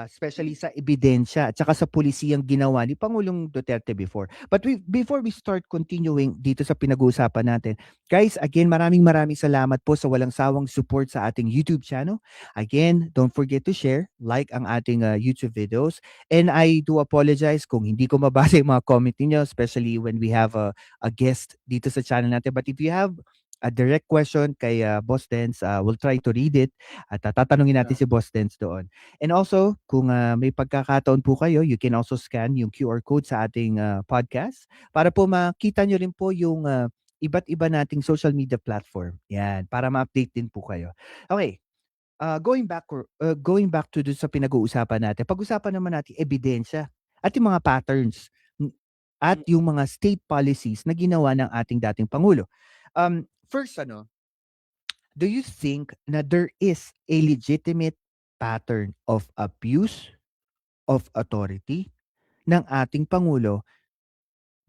especially sa ebidensya at saka sa pulisiyang ginawa ni Pangulong Duterte before. But before we start continuing dito sa pinag-uusapan natin, guys, again, maraming salamat po sa walang sawang support sa ating YouTube channel. Again, don't forget to share, like ang ating YouTube videos, and I do apologize kung hindi ko mabasa yung mga comment niyo, especially when we have a guest dito sa channel natin. But if you have a direct question kay Boss Dance, we'll try to read it at tatanungin natin Yeah. si Boss Dance doon. And also, kung may pagkakataon po kayo, you can also scan yung QR code sa ating podcast para po makita nyo rin po yung iba't iba nating social media platform. Yan, para ma-update din po kayo. Okay, going back to dun sa pinag-uusapan natin, pag-usapan naman natin ebidensya at yung mga patterns at Mm. yung mga state policies na ginawa ng ating dating Pangulo. First, do you think na there is a legitimate pattern of abuse of authority ng ating Pangulo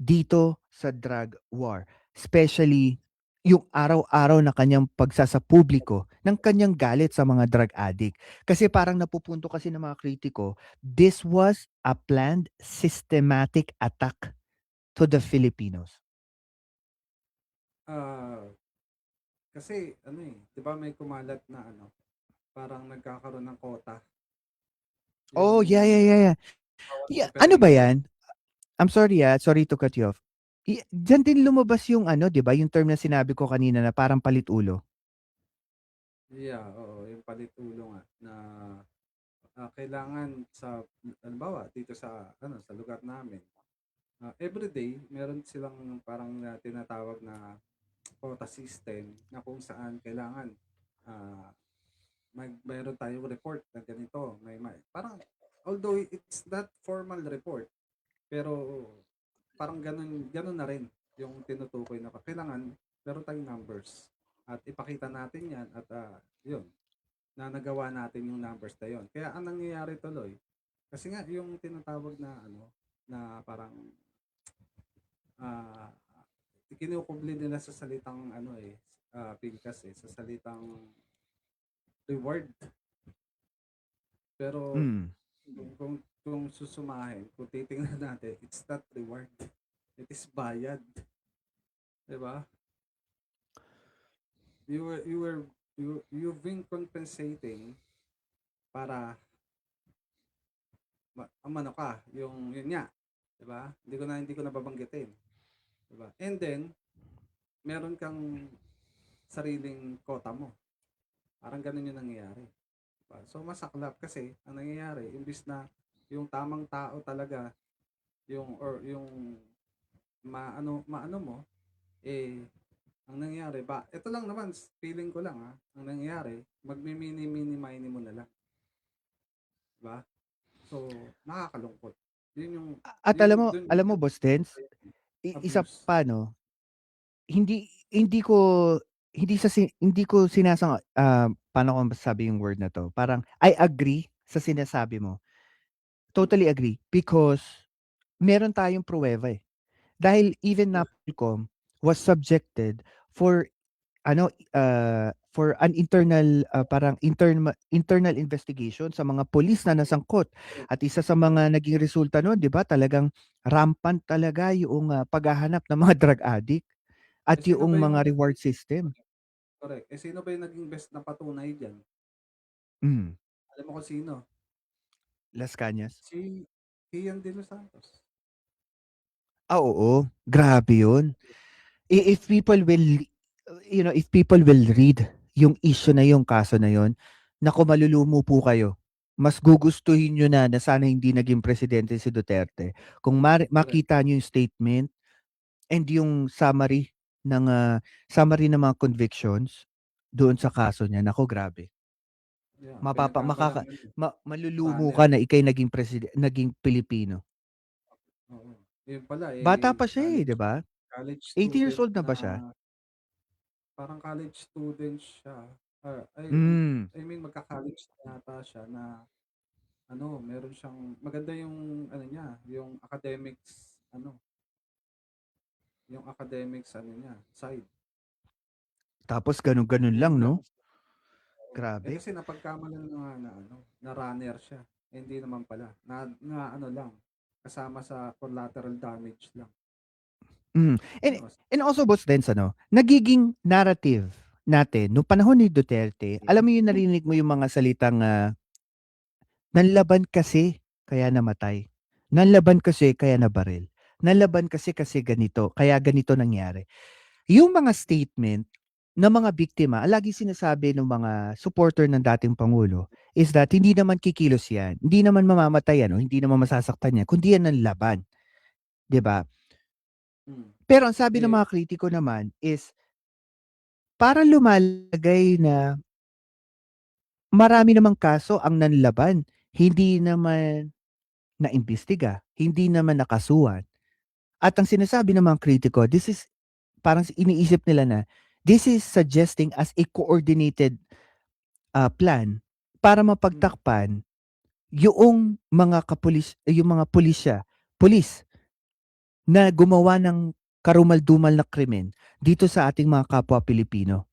dito sa drug war. Especially yung araw-araw na kanyang pagsasapubliko ng kanyang galit sa mga drug addict. Kasi parang napupunto kasi ng mga kritiko, this was a planned systematic attack to the Filipinos. Ah, kasi ano eh, 'di ba may kumalat na ano, parang nagkakaroon ng quota Oh, yeah, yung yeah, yeah, yeah. bawat Yeah, ano ba operation. yan? I'm sorry sorry to cut you off. Diyan din lumabas yung ano, 'di ba, yung term na sinabi ko kanina na parang palit-ulo. Yeah, oo, yung palitulo nga na kailangan sa halimbawa dito sa ano sa lugar namin, everyday meron silang parang tinatawag na quota system na kung saan kailangan ah, mayroon tayong report na ganito, parang although it's not formal report, pero parang ganun ganun na rin yung tinutukoy na kailangan meron tayong numbers at ipakita natin yan at yun na nagawa natin yung numbers na yun. Kaya ang nangyayari tuloy, kasi nga yung tinatawag na ano, na parang ah kinukubli nila sa salitang ano eh, Pincas eh, sa salitang reward. Pero Mm. kung susumahin, kung titingnan natin, it's not reward. It is bayad. 'Di ba? You've been compensating para umano ka, yung yun nga, 'di ba? Hindi ko na babanggitin, 'di ba? And then meron kang sariling quota mo. Parang ganun yung nangyayari. 'Di ba? So masaklap kasi ang nangyayari imbis na yung tamang tao talaga yung maano mo eh ang nangyayari ba ito lang naman feeling ko lang ang nangyayari magmi-mini-mini mo na lang, 'di ba? So nakakalungkot. Yun yung At yun dun alam mo boss Dens, isa abuse. pa 'no, hindi hindi ko hindi ko paano ko masasabi yung word na 'to, parang I agree sa sinasabi mo. Totally agree because meron tayong pruweba, eh. Dahil even Yeah. NAPOLCOM was subjected for for an internal, parang internal investigation sa mga pulis na nasangkot. Correct. At isa sa mga naging resulta nun, 'di ba, talagang rampant talaga yung, paghahanap ng mga drug addict at Eh sino yung ba yung mga reward system. correct. Eh sino ba yung naging best na patunay diyan? Hmm, Alam mo kung sino? Las Cañas. Si Ian De Los Santos. Oo, grabe yun. If people will, if people will read yung issue na yung kaso na yun, naku, malulumo po kayo. Mas gugustuhin nyo na sana hindi naging presidente si Duterte. Kung Correct. makita nyo yung statement and yung summary ng mga convictions doon sa kaso niya, naku, grabe. Yeah, Mapapa pinagkamalang makaka ano, malulumo runner. ka na ikay naging Pilipino. Oo. Yun pala Bata eh pa siya eh, 'di ba? college 80 years student old na na ba siya? parang college student siya. Hmm. I mean magka-college na yata siya na ano, meron siyang maganda yung ano niya, yung academics ano niya, side. Tapos ganun-ganun lang, Yun lang. 'no? Oo. Eh Grabe. kasi napagkamalan na nga na ano, na runner siya. Eh, hindi naman pala. Na ano lang, kasama sa collateral damage lang. And Ano, also boss Dens nagiging narrative natin nung panahon ni Duterte, alam mo yung narinig mo yung mga salitang, "Nanlaban kasi kaya namatay. Nanlaban kasi kaya nabaril. Nanlaban kasi ganito, kaya ganito nangyari." Yung mga statement ng mga biktima, ang laging sinasabi ng mga supporter ng dating pangulo is that hindi naman kikilos 'yan, hindi naman mamamatay yan o hindi naman masasaktan yan kundi yan ang laban, 'di ba? mm. Pero ang sabi ng Eh, mga kritiko naman is para lumalagay na marami namang kaso ang nanlaban, hindi naman naimbestiga, hindi naman nakasuhan. At ang sinasabi ng mga kritiko, this is parang iniisip nila na this is suggesting as a coordinated, plan para mm, mapagtakpan yung mga pulis na gumawa ng karumal-dumal na krimen dito sa ating mga kapwa Pilipino?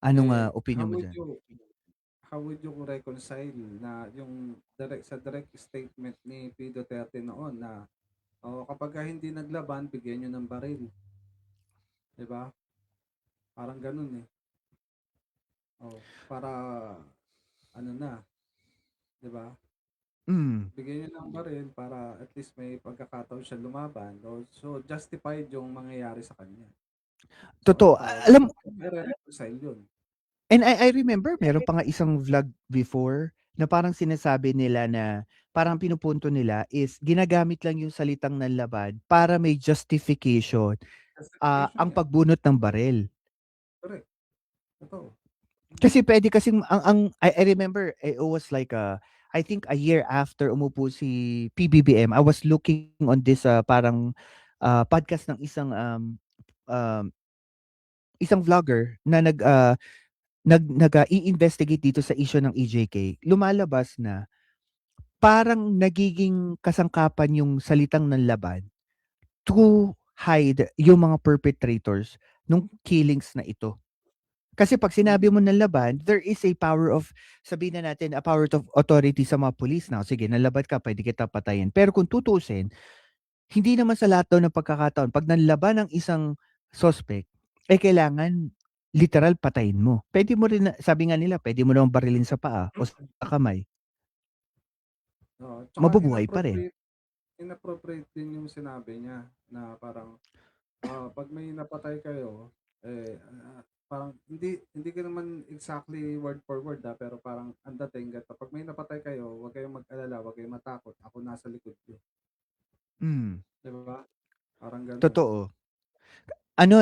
Anong Eh, opinion mo dyan? how would you reconcile na yung direct statement ni P. Duterte noon na kapag hindi naglaban, bigyan nyo ng baril. 'Di ba? Parang ganun eh. Para ano na, 'di ba? Mm, Bigyan nyo ng baril para at least may pagkakataon siya lumaban. So, justified yung mangyayari sa kanya. totoo. Alam, I-reconcile yun. and I remember meron pa nga isang vlog before na parang sinasabi nila na parang pinupunto nila is ginagamit lang yung salitang nanlaban para may justification Justification ang yan. pagbunot ng baril. Correct. Totoo. Kasi pwede kasing I remember it was like I think a year after umupo si PBBM, I was looking on this parang podcast ng um, isang vlogger na i-investigate dito sa issue ng EJK. Lumalabas na parang nagiging kasangkapan yung salitang nanlaban to hide yung mga perpetrators nung killings na ito. Kasi pag sinabi mo ng laban, there is a power of, sabihin na natin, a power of authority sa mga police na, sige, nalaban ka, pwede kita patayin. Pero kung tutusin, hindi naman sa lahat daw ng pagkakataon, pag nanlaban ng isang suspect, kailangan literal patayin mo. Pwede mo rin, sabi nga nila, pwede mo naman barilin sa paa o sa kamay. Tsaka Mabubuhay pa rin. inappropriate din yung sinabi niya na parang pag may napatay kayo, parang hindi ko naman exactly word for word pero parang ang dating kapag may napatay kayo, huwag kayong mag-alala, huwag kayong matakot, ako nasa likod niyo. Mm, 'Di ba? Parang gano'n. totoo. Ano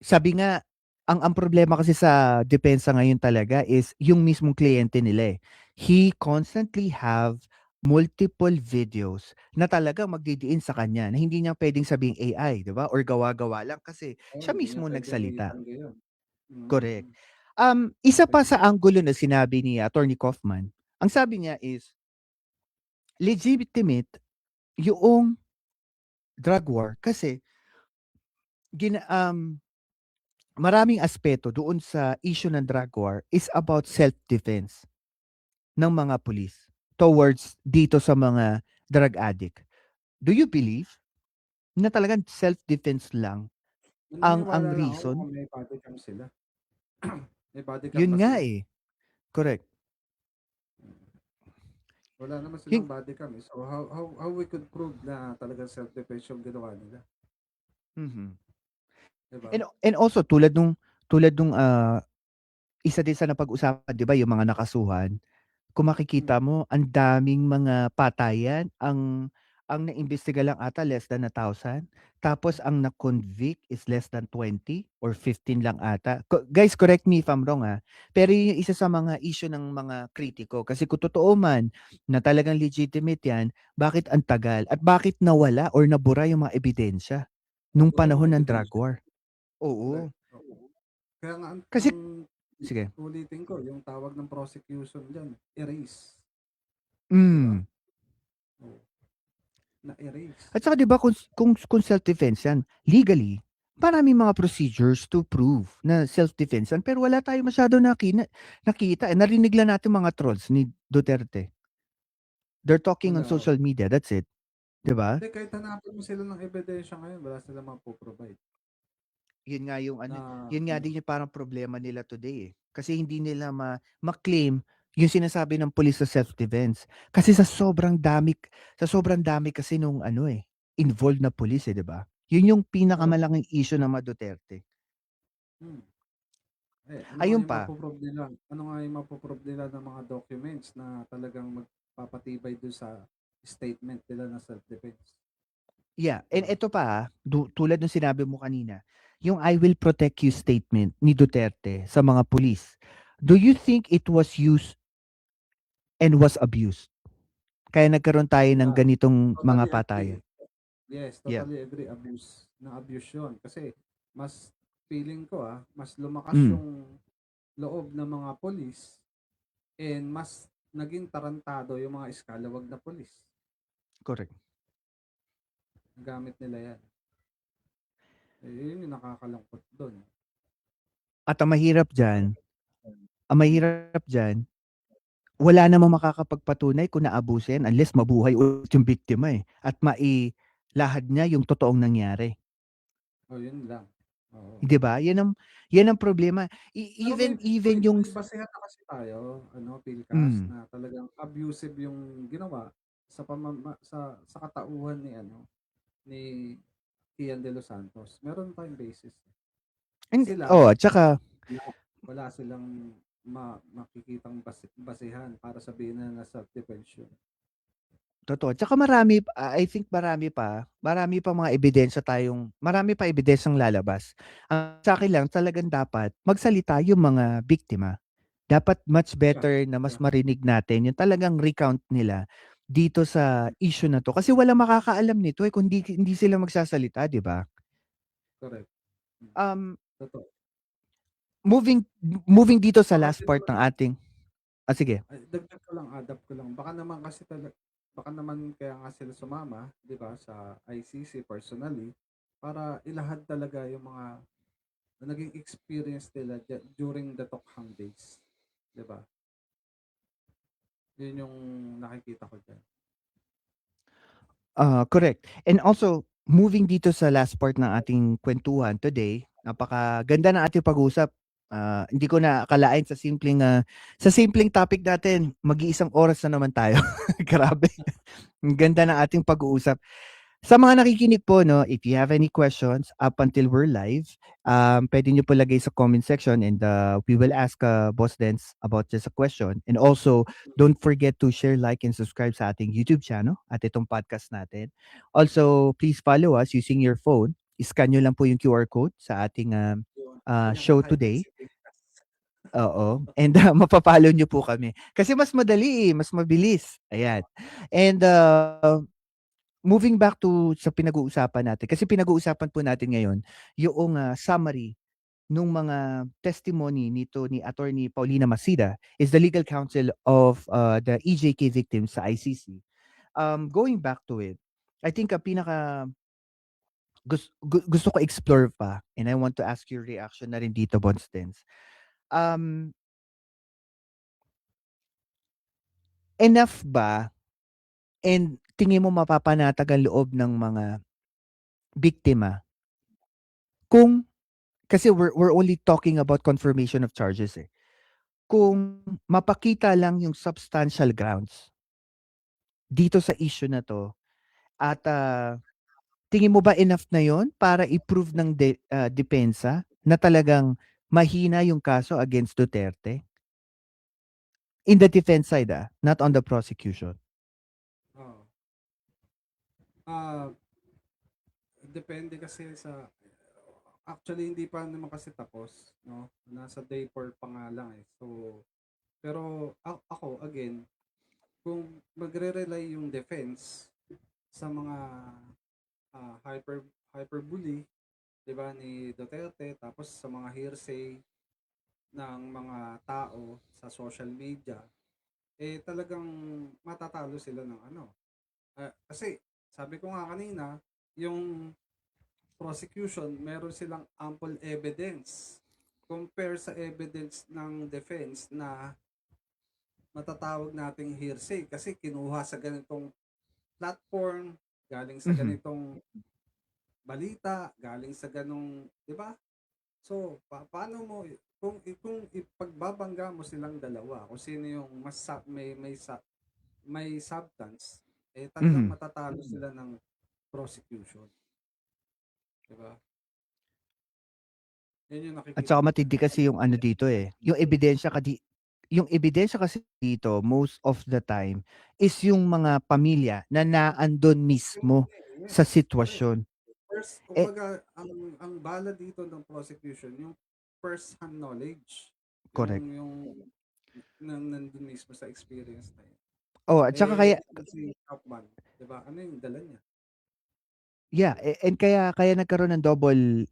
sabi nga, ang problema kasi sa depensa ngayon talaga is yung mismong kliyente nila eh. He constantly have multiple videos na talagang magdidiin sa kanya na hindi niya pwedeng sabing AI, di ba? Or gawa-gawa lang kasi siya Hindi niya mismo pwedeng nagsalita. itanggi 'yun. Correct. Mm. Isa pa sa angulo na sinabi ni Attorney Kaufman, ang sabi niya is legitimate yung drug war kasi maraming aspeto doon sa issue ng drug war is about self-defense ng mga pulis towards dito sa mga drug addict. Do you believe na talagang self-defense lang ang Naniniwala lang ako reason? kung may body cam sila. May body cam Yun ba nga sila? eh. Correct. Wala naman silang Yung, body cam eh. So how we could prove na talagang self-defense yung ginawa nila? mhm. 'Di ba? And also tulad nung isa din sa napag-usapan, 'di ba, yung mga nakasuhan. Kung makikita Mm. mo, ang daming mga patayan, ang naimbestiga lang ata less than 1,000, tapos ang na-convict is less than 20 or 15 lang ata. Guys, correct me if I'm wrong pero yun yung isa sa mga issue ng mga kritiko. Kasi kung totoo man na talagang legitimate yan, bakit ang tagal? At bakit nawala or nabura yung mga ebidensya nung Wala yung mga panahon ng drug ebidensya. war? Correct. Oo. Oo. Kaya nga Kasi, ang sige. ulitin ko, yung tawag ng prosecution diyan, erase. 'Di ba? Mm. Oo. Na-erase. At saka 'di ba kung self-defense yan, legally, maraming mga procedures to prove na self-defense yan, pero wala tayong masyado nakita. Narinig lang natin mga trolls ni Duterte. They're talking on Wala. social media, that's it. 'Di ba? Hindi, kahit hanapin mo sila ng ebidensya ngayon, wala silang mapo-provide. Yun nga yung Na, yun nga din yung parang problema nila today eh. Kasi hindi nila ma-claim yung sinasabi ng police sa self-defense. Kasi sa sobrang dami kasi nung involved na police 'di ba? Yun yung oh, pinakamalaking issue ng mga Duterte. hmm. Ano nga Ayun yung pa. mapo-prove nila? Ano nga yung mapo-prove nila ng mga documents na talagang magpapatibay doon sa statement nila na self-defense? Yeah, and Diba? ito pa tulad ng sinabi mo kanina, yung I will protect you statement ni Duterte sa mga pulis. Do you think it was used and was abused? Kaya nagkaroon tayo ng Yeah, ganitong mga totally patayan. agree. Yes, Yeah. totally agree. Na-abuse yun. Kasi mas feeling ko mas lumakas Mm, yung loob ng mga polis and mas naging tarantado yung mga eskalawag na polis. correct. Gamit nila yan. Eh, yun yung nakakalungkot doon. At ang mahirap diyan, wala namang makakapagpatunay kung naabuso yan unless mabuhay ulit yung biktima, eh, at mailahad niya yung totoong nangyari. Oh, yun lang. Oo. 'Di ba? Yan ang problema. Pero Even yung may basehan na kasi tayo, ano, Pilcas, hmm, na talagang abusive yung ginawa sa sa katauhan ni ano, ni Kian De Los Santos. Meron tayong basis. Sila, at saka wala silang makikitang basehan para sabihin na nasa defense yun. totoo. Tsaka I think marami pa mga marami pa ebidensyang lalabas. Ang sa'kin lang talagang dapat magsalita yung mga biktima. Dapat much Yeah, better na mas yeah, marinig natin yung talagang recount nila dito sa issue na 'to. Kasi walang makakaalam nito, eh, kung hindi sila magsasalita, 'di ba? correct. Um, Totoo. moving dito sa Baka last din part ng ating sige. ay, dagdag ko lang, adapt ko lang. Baka naman kaya nga sila sumama, 'di ba, sa ICC personally para ilahad talaga yung mga naging experience nila during the Tokhang days, 'di ba? Yun yung nakikita ko diyan. Correct. And also, moving dito sa last part ng ating kwentuhan today, napakaganda ng ating pag-uusap. Hindi ko na akalain sa simpleng topic natin, mag-iisang oras na naman tayo. Grabe. Ang ganda ng ating pag-uusap. Sa mga nakikinig po, no, if you have any questions up until we're live, pwede nyo po lagay sa comment section and we will ask Boss Dance about just a question. And also, don't forget to share, like, and subscribe sa ating YouTube channel at itong podcast natin. Also, please follow us using your phone. Scan nyo lang po yung QR code sa ating Yun yung show kakaibig today. si Pilcas. Oo. And mapapalo nyo po kami. Kasi mas madali, mas mabilis. Ayan. And moving back to sa pinag-uusapan natin, kasi pinag-uusapan po natin ngayon yung summary nung mga testimony ni Attorney Paulina Masida is the legal counsel of the EJK victims sa ICC. Going back to it, I think pinaka gusto ko explore pa and I want to ask your reaction na rin dito, Bonstens. Um, enough ba and tingin mo mapapanatag ang loob ng mga biktima kung kasi we're only talking about confirmation of charges, eh. Kung mapakita lang yung substantial grounds dito sa issue na 'to at, tingin mo ba enough na yon para i-prove ng depensa na talagang mahina yung kaso against Duterte? In the defense side, not on the prosecution. Oo. Ah, depende kasi sa actually hindi pa naman kasi tapos, no? Nasa day 4 pa nga lang eh. So, pero ako again, kung magre-rely yung defense sa mga hyperbole, 'di ba, ni Duterte, tapos sa mga hearsay ng mga tao sa social media, eh talagang matatalo sila ng ano. Kasi sabi ko nga kanina, yung prosecution, meron silang ample evidence compare sa evidence ng defense na matatawag nating hearsay kasi kinuha sa ganitong platform, galing sa Mhm. ganitong balita, galing sa ganong, 'di ba? So, paano mo kung ipagbabangga mo silang dalawa, kung sino yung mas may substance, eh talagang Mhm. matatalo sila ng prosecution, 'di ba? Yan yung At nakikita saka ko matindi diyan. kasi yung ano dito, eh, yung ebidensya kasi dito most of the time is yung mga pamilya na naandun Yung mismo sa yes, correct. sitwasyon. First, Eh, kumbaga, ang bala dito ng prosecution, yung first hand knowledge, correct. yung nandun mismo sa experience na yun. At saka Eh, kaya si Kaufman, 'di ba? Ano yung dala niya? yeah, and kaya nagkaroon ng double,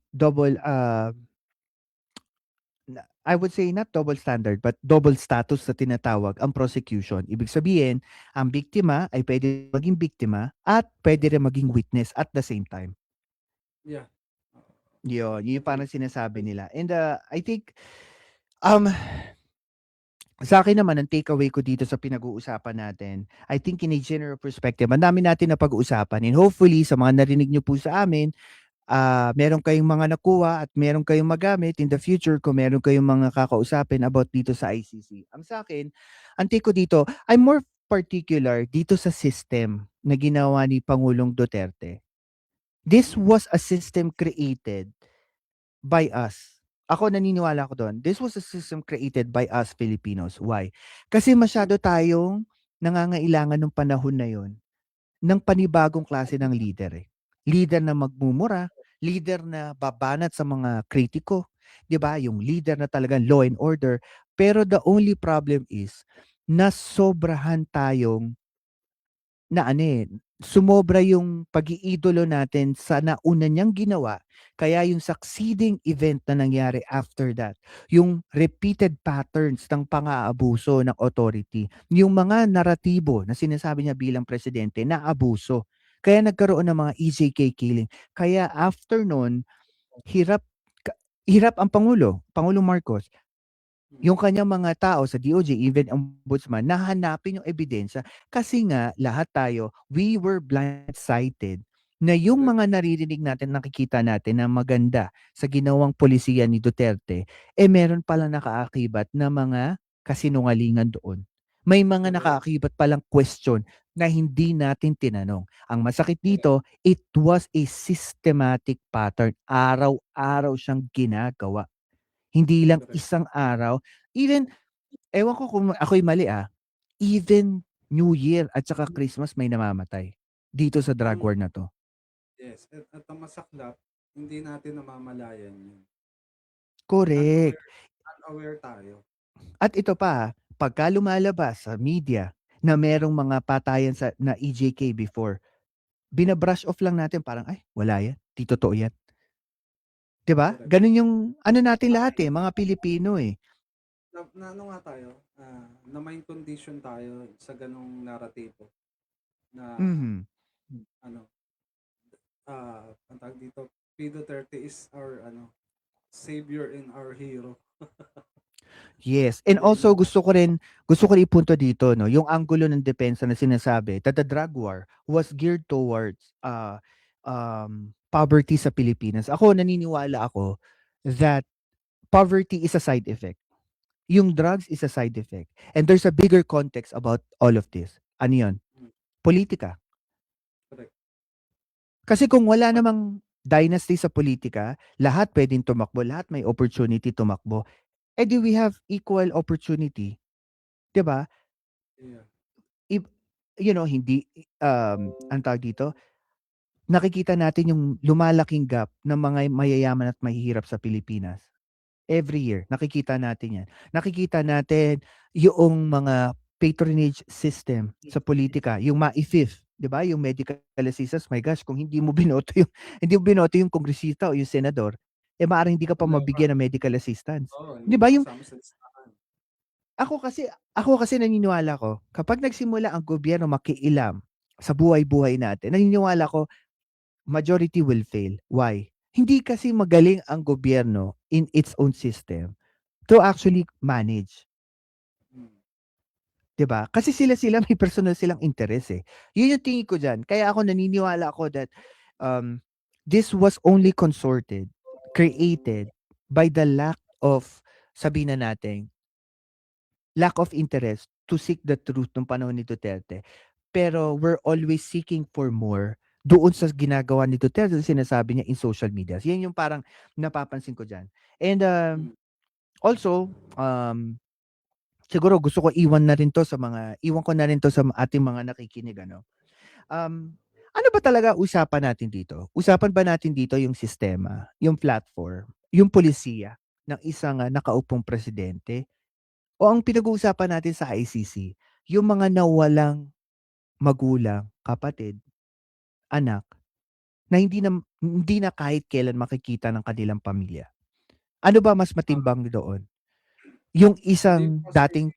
I would say not double standard, but double status na tinatawag ang prosecution. Ibig sabihin, ang biktima ay pwede maging biktima at pwede rin maging witness at the same time. Yeah. Yun yung parang sinasabi nila. And I think, um, sa akin naman, ang takeaway ko dito sa pinag-uusapan natin, I think in a general perspective, ang dami natin na pag-uusapan. And hopefully, sa mga narinig nyo po sa amin, meron kayong mga nakuha at meron kayong magamit in the future kung meron kayong mga kakausapin about dito sa ICC. Ang sa akin, ang take ko dito, I'm more particular dito sa system na ginawa ni Pangulong Duterte. This was a system created by us. Ako naniniwala ko doon. This was a system created by us Filipinos. Why? Kasi masyado tayong nangangailangan ng panahon na yon ng panibagong klase ng leader eh. Leader na magmumura, leader na babanat sa mga kritiko, 'di ba? Yung leader na talagang law and order. Pero the only problem is nasobrahan tayong sumobra yung pag-iidolo natin sa nauna niyang ginawa. Kaya yung succeeding event na nangyari after that, yung repeated patterns ng pang-aabuso ng authority, yung mga naratibo na sinasabi niya bilang presidente na abuso. Kaya nagkaroon ng mga EJK killing. Kaya after nun, hirap ang Pangulong Marcos, yung kanyang mga tao sa DOJ, even ombudsman, nahanapin yung ebidensya kasi nga lahat tayo, we were blindsided na yung mga naririnig natin, nakikita natin na maganda sa ginawang polisiya ni Duterte, meron palang nakaakibat na mga kasinungalingan doon. May mga nakaakibat palang question na hindi natin tinanong. Ang masakit dito, it was a systematic pattern. Araw-araw siyang ginagawa. Hindi lang isang araw. Even, ewan ko kung ako'y mali even New Year at saka Christmas may namamatay dito sa drug war na to. Yes. At ang masaklap, hindi natin namamalayan yun. Correct. Unaware tayo. At ito pa, pagka lumalabas sa media na merong mga patayan na EJK before, binabrush off lang natin parang, ay, wala yan. Di totoo yan. 'Di ba? Ganun yung natin lahat mga Pilipino eh. Na ano nga tayo, na mind condition tayo sa ganong naratibo na ang tawag dito, P. Duterte is our savior and our hero. Yes. And also gusto ko rin ipunto dito yung anggulo ng depensa na sinasabi that the drug war was geared towards poverty sa Pilipinas. Ako naniniwala ako that poverty is a side effect. Yung drugs is a side effect. And there's a bigger context about all of this. Ano yun? Politika. Correct. Kasi kung wala namang dynasty sa politika, lahat pwedeng tumakbo, lahat may opportunity tumakbo. Do we have equal opportunity? 'Di ba? Yeah. Hindi ang tawag dito, nakikita natin yung lumalaking gap ng mga mayayaman at mahihirap sa Pilipinas. Every year, nakikita natin yan. Nakikita natin yung mga patronage system sa politika, yung MAIFIF, 'di ba? Yung medical assistance, my gosh, kung hindi mo binoto yung kongresista o yung senador, maaaring hindi ka pa mabigyan ng medical assistance. 'Di ba? Yung ako kasi naniniwala ko, kapag nagsimula ang gobyerno makialam sa buhay-buhay natin, naniniwala ko majority will fail. Why? Hindi kasi magaling ang gobyerno in its own system to actually manage. 'Di ba? Kasi sila may personal silang interest eh. Yun yung tingin ko diyan. Kaya ako naniniwala ako that this was only consorted, created by the lack of, sabihin na natin, lack of interest to seek the truth nung panahon ni Duterte. Pero we're always seeking for more doon sa ginagawa ni Duterte, sinasabi niya in social media. Yan yung parang napapansin ko dyan. And also, siguro gusto ko iwan ko na rin to sa ating mga nakikinig. Ano ba talaga usapan natin dito? Usapan ba natin dito yung sistema, yung platform, yung polisiya ng isang nakaupong presidente? O ang pinag-uusapan natin sa ICC, yung mga nawalang magulang, kapatid, anak, na hindi na kahit kailan makikita ng kanilang pamilya? Ano ba mas matimbang doon? yung Hindi isang kasi dating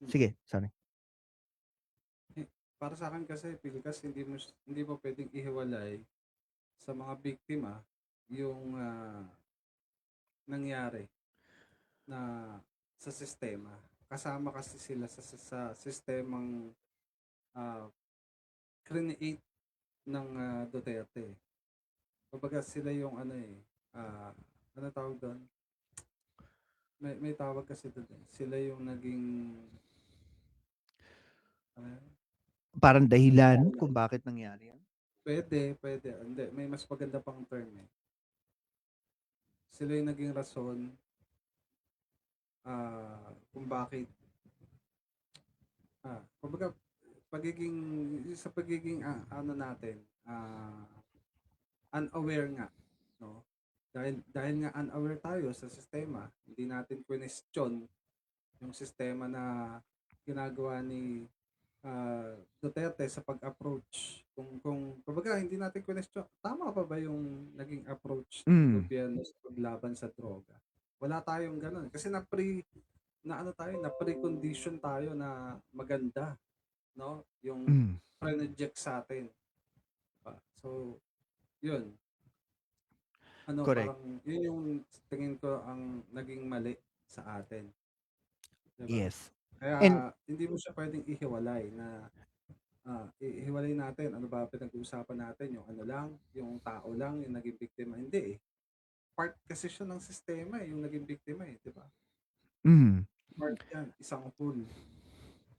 sige, sorry. para sa akin kasi Pilkas hindi mo pwedeng ihiwalay sa mga biktima yung nangyari na sa sistema. Kasama kasi sila sa sistemang ah, create ng Duterte. Kumbaga sila yung ano ano tawag doon? May tawag kasi doon eh. Sila yung naging ano yun? Parang dahilan kung bakit nangyari yan. Pwede. Hindi, may mas maganda pang term eh. Sila yung naging rason kung bakit kumbaga pagiging ano natin unaware nga, no? Dahil nga unaware tayo sa sistema, hindi natin question yung sistema na ginagawa ni Duterte sa pag-approach. Kung kumbaga hindi natin question, tama pa ba yung naging approach ng gobyerno sa paglaban sa droga? Wala tayong ganun kasi na-precondition tayo na maganda, no? Yung pre-reject sa atin. So, yun. Correct. Parang yun yung tingin ko ang naging mali sa atin. Diba? Yes. Kaya And hindi mo siya pwedeng ihiwalay na ihiwalay natin ano ba pinag-uusapan natin yung ano lang, yung tao lang yung naging biktima. Hindi eh. Part kasi siya ng sistema yung naging biktima eh, di ba? Part yan, isang whole.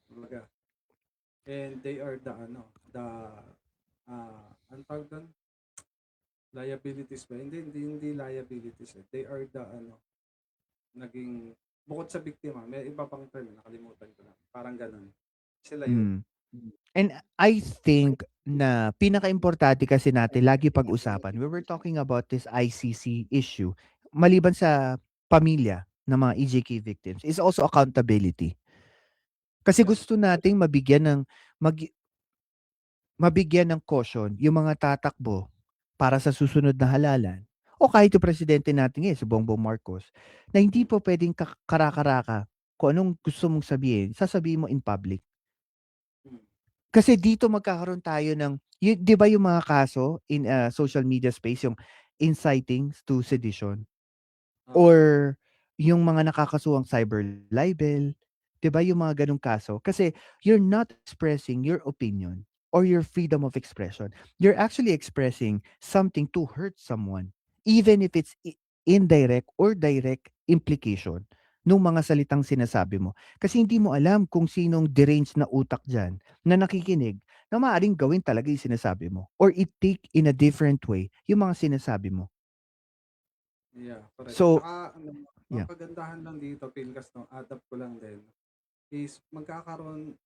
Kumbaga. And they are ang tawag doon? Liabilities ba? Hindi liabilities eh. They are naging, bukod sa biktima, may iba pang term, nakalimutan ko na. Parang ganun. Sila yun. And I think na pinaka-importante kasi natin lagi pag-usapan, we were talking about this ICC issue, maliban sa pamilya ng mga EJK victims, is also accountability. Kasi Yeah. gusto nating mabigyan ng caution yung mga tatakbo para sa susunod na halalan o kahit yung presidente natin si Bongbong Marcos na hindi po pwedeng karakaraka kung anong gusto mong sabihin, sasabihin mo in public. Kasi dito magkakaroon tayo ng, 'di ba yung mga kaso in social media space, yung inciting to sedition or yung mga nakakasuhang cyber libel, 'di ba yung mga ganung kaso? Kasi you're not expressing your opinion or your freedom of expression. You're actually expressing something to hurt someone, even if it's indirect or direct implication nung mga salitang sinasabi mo. Kasi hindi mo alam kung sinong deranged na utak diyan na nakikinig na maaaring gawin talaga yung sinasabi mo or i-take in a different way yung mga sinasabi mo. Yeah, correct. So, Tsaka, yeah. ang kagandahan lang dito, Pilkas, no, adapt ko lang din, is magkakaroon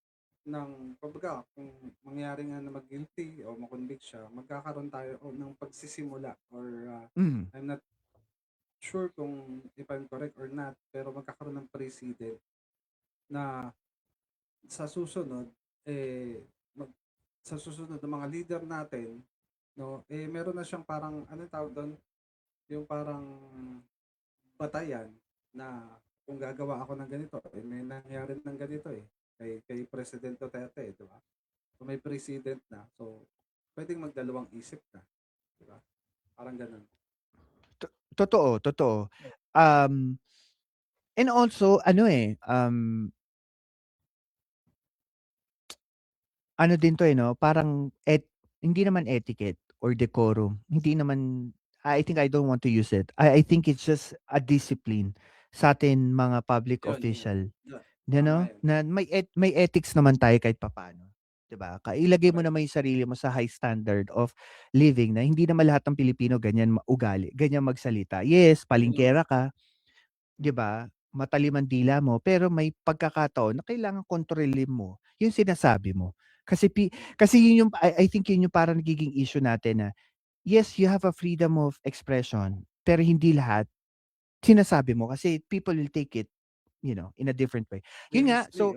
ng, kumbaga, kung mangyari nga na mag-guilty o makonvict siya, magkakaroon tayo ng pagsisimula or I'm not sure kung if I'm correct or not, pero magkakaroon ng precedent na sa susunod, sa susunod ng mga leader natin, no, meron na siyang parang, ano tawag doon? Yung parang batayan na kung gagawa ako ng ganito, may nangyari ng ganito kay President Duterte, di ba? So may president na, so pwedeng magdalawang isip na, di ba? Parang ganun. Totoo. And also, ano din 'to, no, parang hindi naman etiquette or decorum. Hindi naman, I think I don't want to use it. I think it's just a discipline sa atin mga public Yun. official, Yeah. you know, na may ethics naman tayo kahit papaano, 'di ba? Ilagay mo naman yung sarili mo sa high standard of living na hindi naman lahat ng Pilipino ganyan ugali, ganyan magsalita. Yes, palingkera ka, 'di ba? Matalim ang dila mo, pero may pagkakataon na kailangan kontrolin mo yung sinasabi mo. Kasi yun yung I think yun yung parang nagiging issue natin na yes, you have a freedom of expression, pero hindi lahat sinasabi mo kasi people will take it, in a different way. Yun nga, so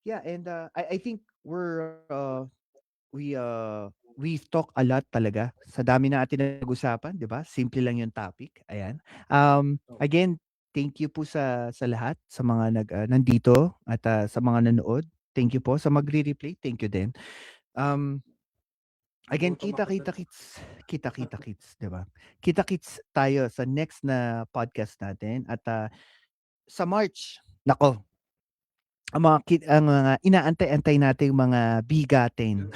yeah, and I think we've talked a lot talaga. Sa dami na atin nag-usapan, 'di ba? Simple lang yung topic. Ayan. Again, Thank you po sa lahat, sa mga nandito at sa mga nanood. Thank you po sa magre-replay. Thank you din. Again, Nagutom ako dun. kita-kits, 'di ba? Kita-kits tayo sa next na podcast natin at sa March. Nako, ang mga inaantay-antay nating mga bigatin.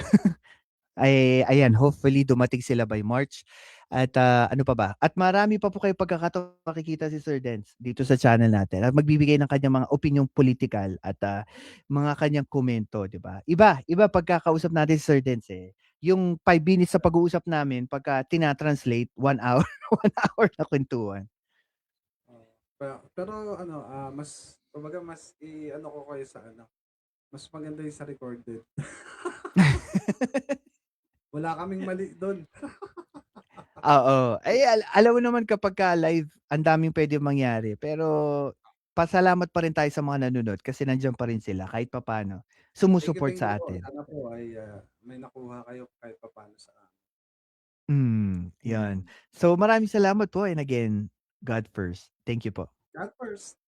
Ay ayan, hopefully dumating sila by March at ano pa ba? At marami pa po kayo pagkakataon makikita si Sir Dens dito sa channel natin at magbibigay ng kanyang mga opinyong politikal at mga kanyang komento, 'di ba? Iba pagkakausap natin si Sir Dens eh. Yung 5 minutes sa pag-uusap namin pagka tina-translate 1 hour, 1 hour na kwentuhan. Pero ano, kumbaga mas i-ano ko kayo sa ano, mas maganda yung sa recorded. Wala kaming mali doon. Oo. Ay, alam mo naman kapagka live, ang daming puwedeng mangyari. Pero pasalamat pa rin tayo sa mga nanonood kasi nandiyan pa rin sila kahit papaano. Sumusuport Thank you sa po. atin. Sana po ay may nakuha kayo kahit papaano sa amin. 'Yan. So maraming salamat po and again, God first. Thank you po. God first.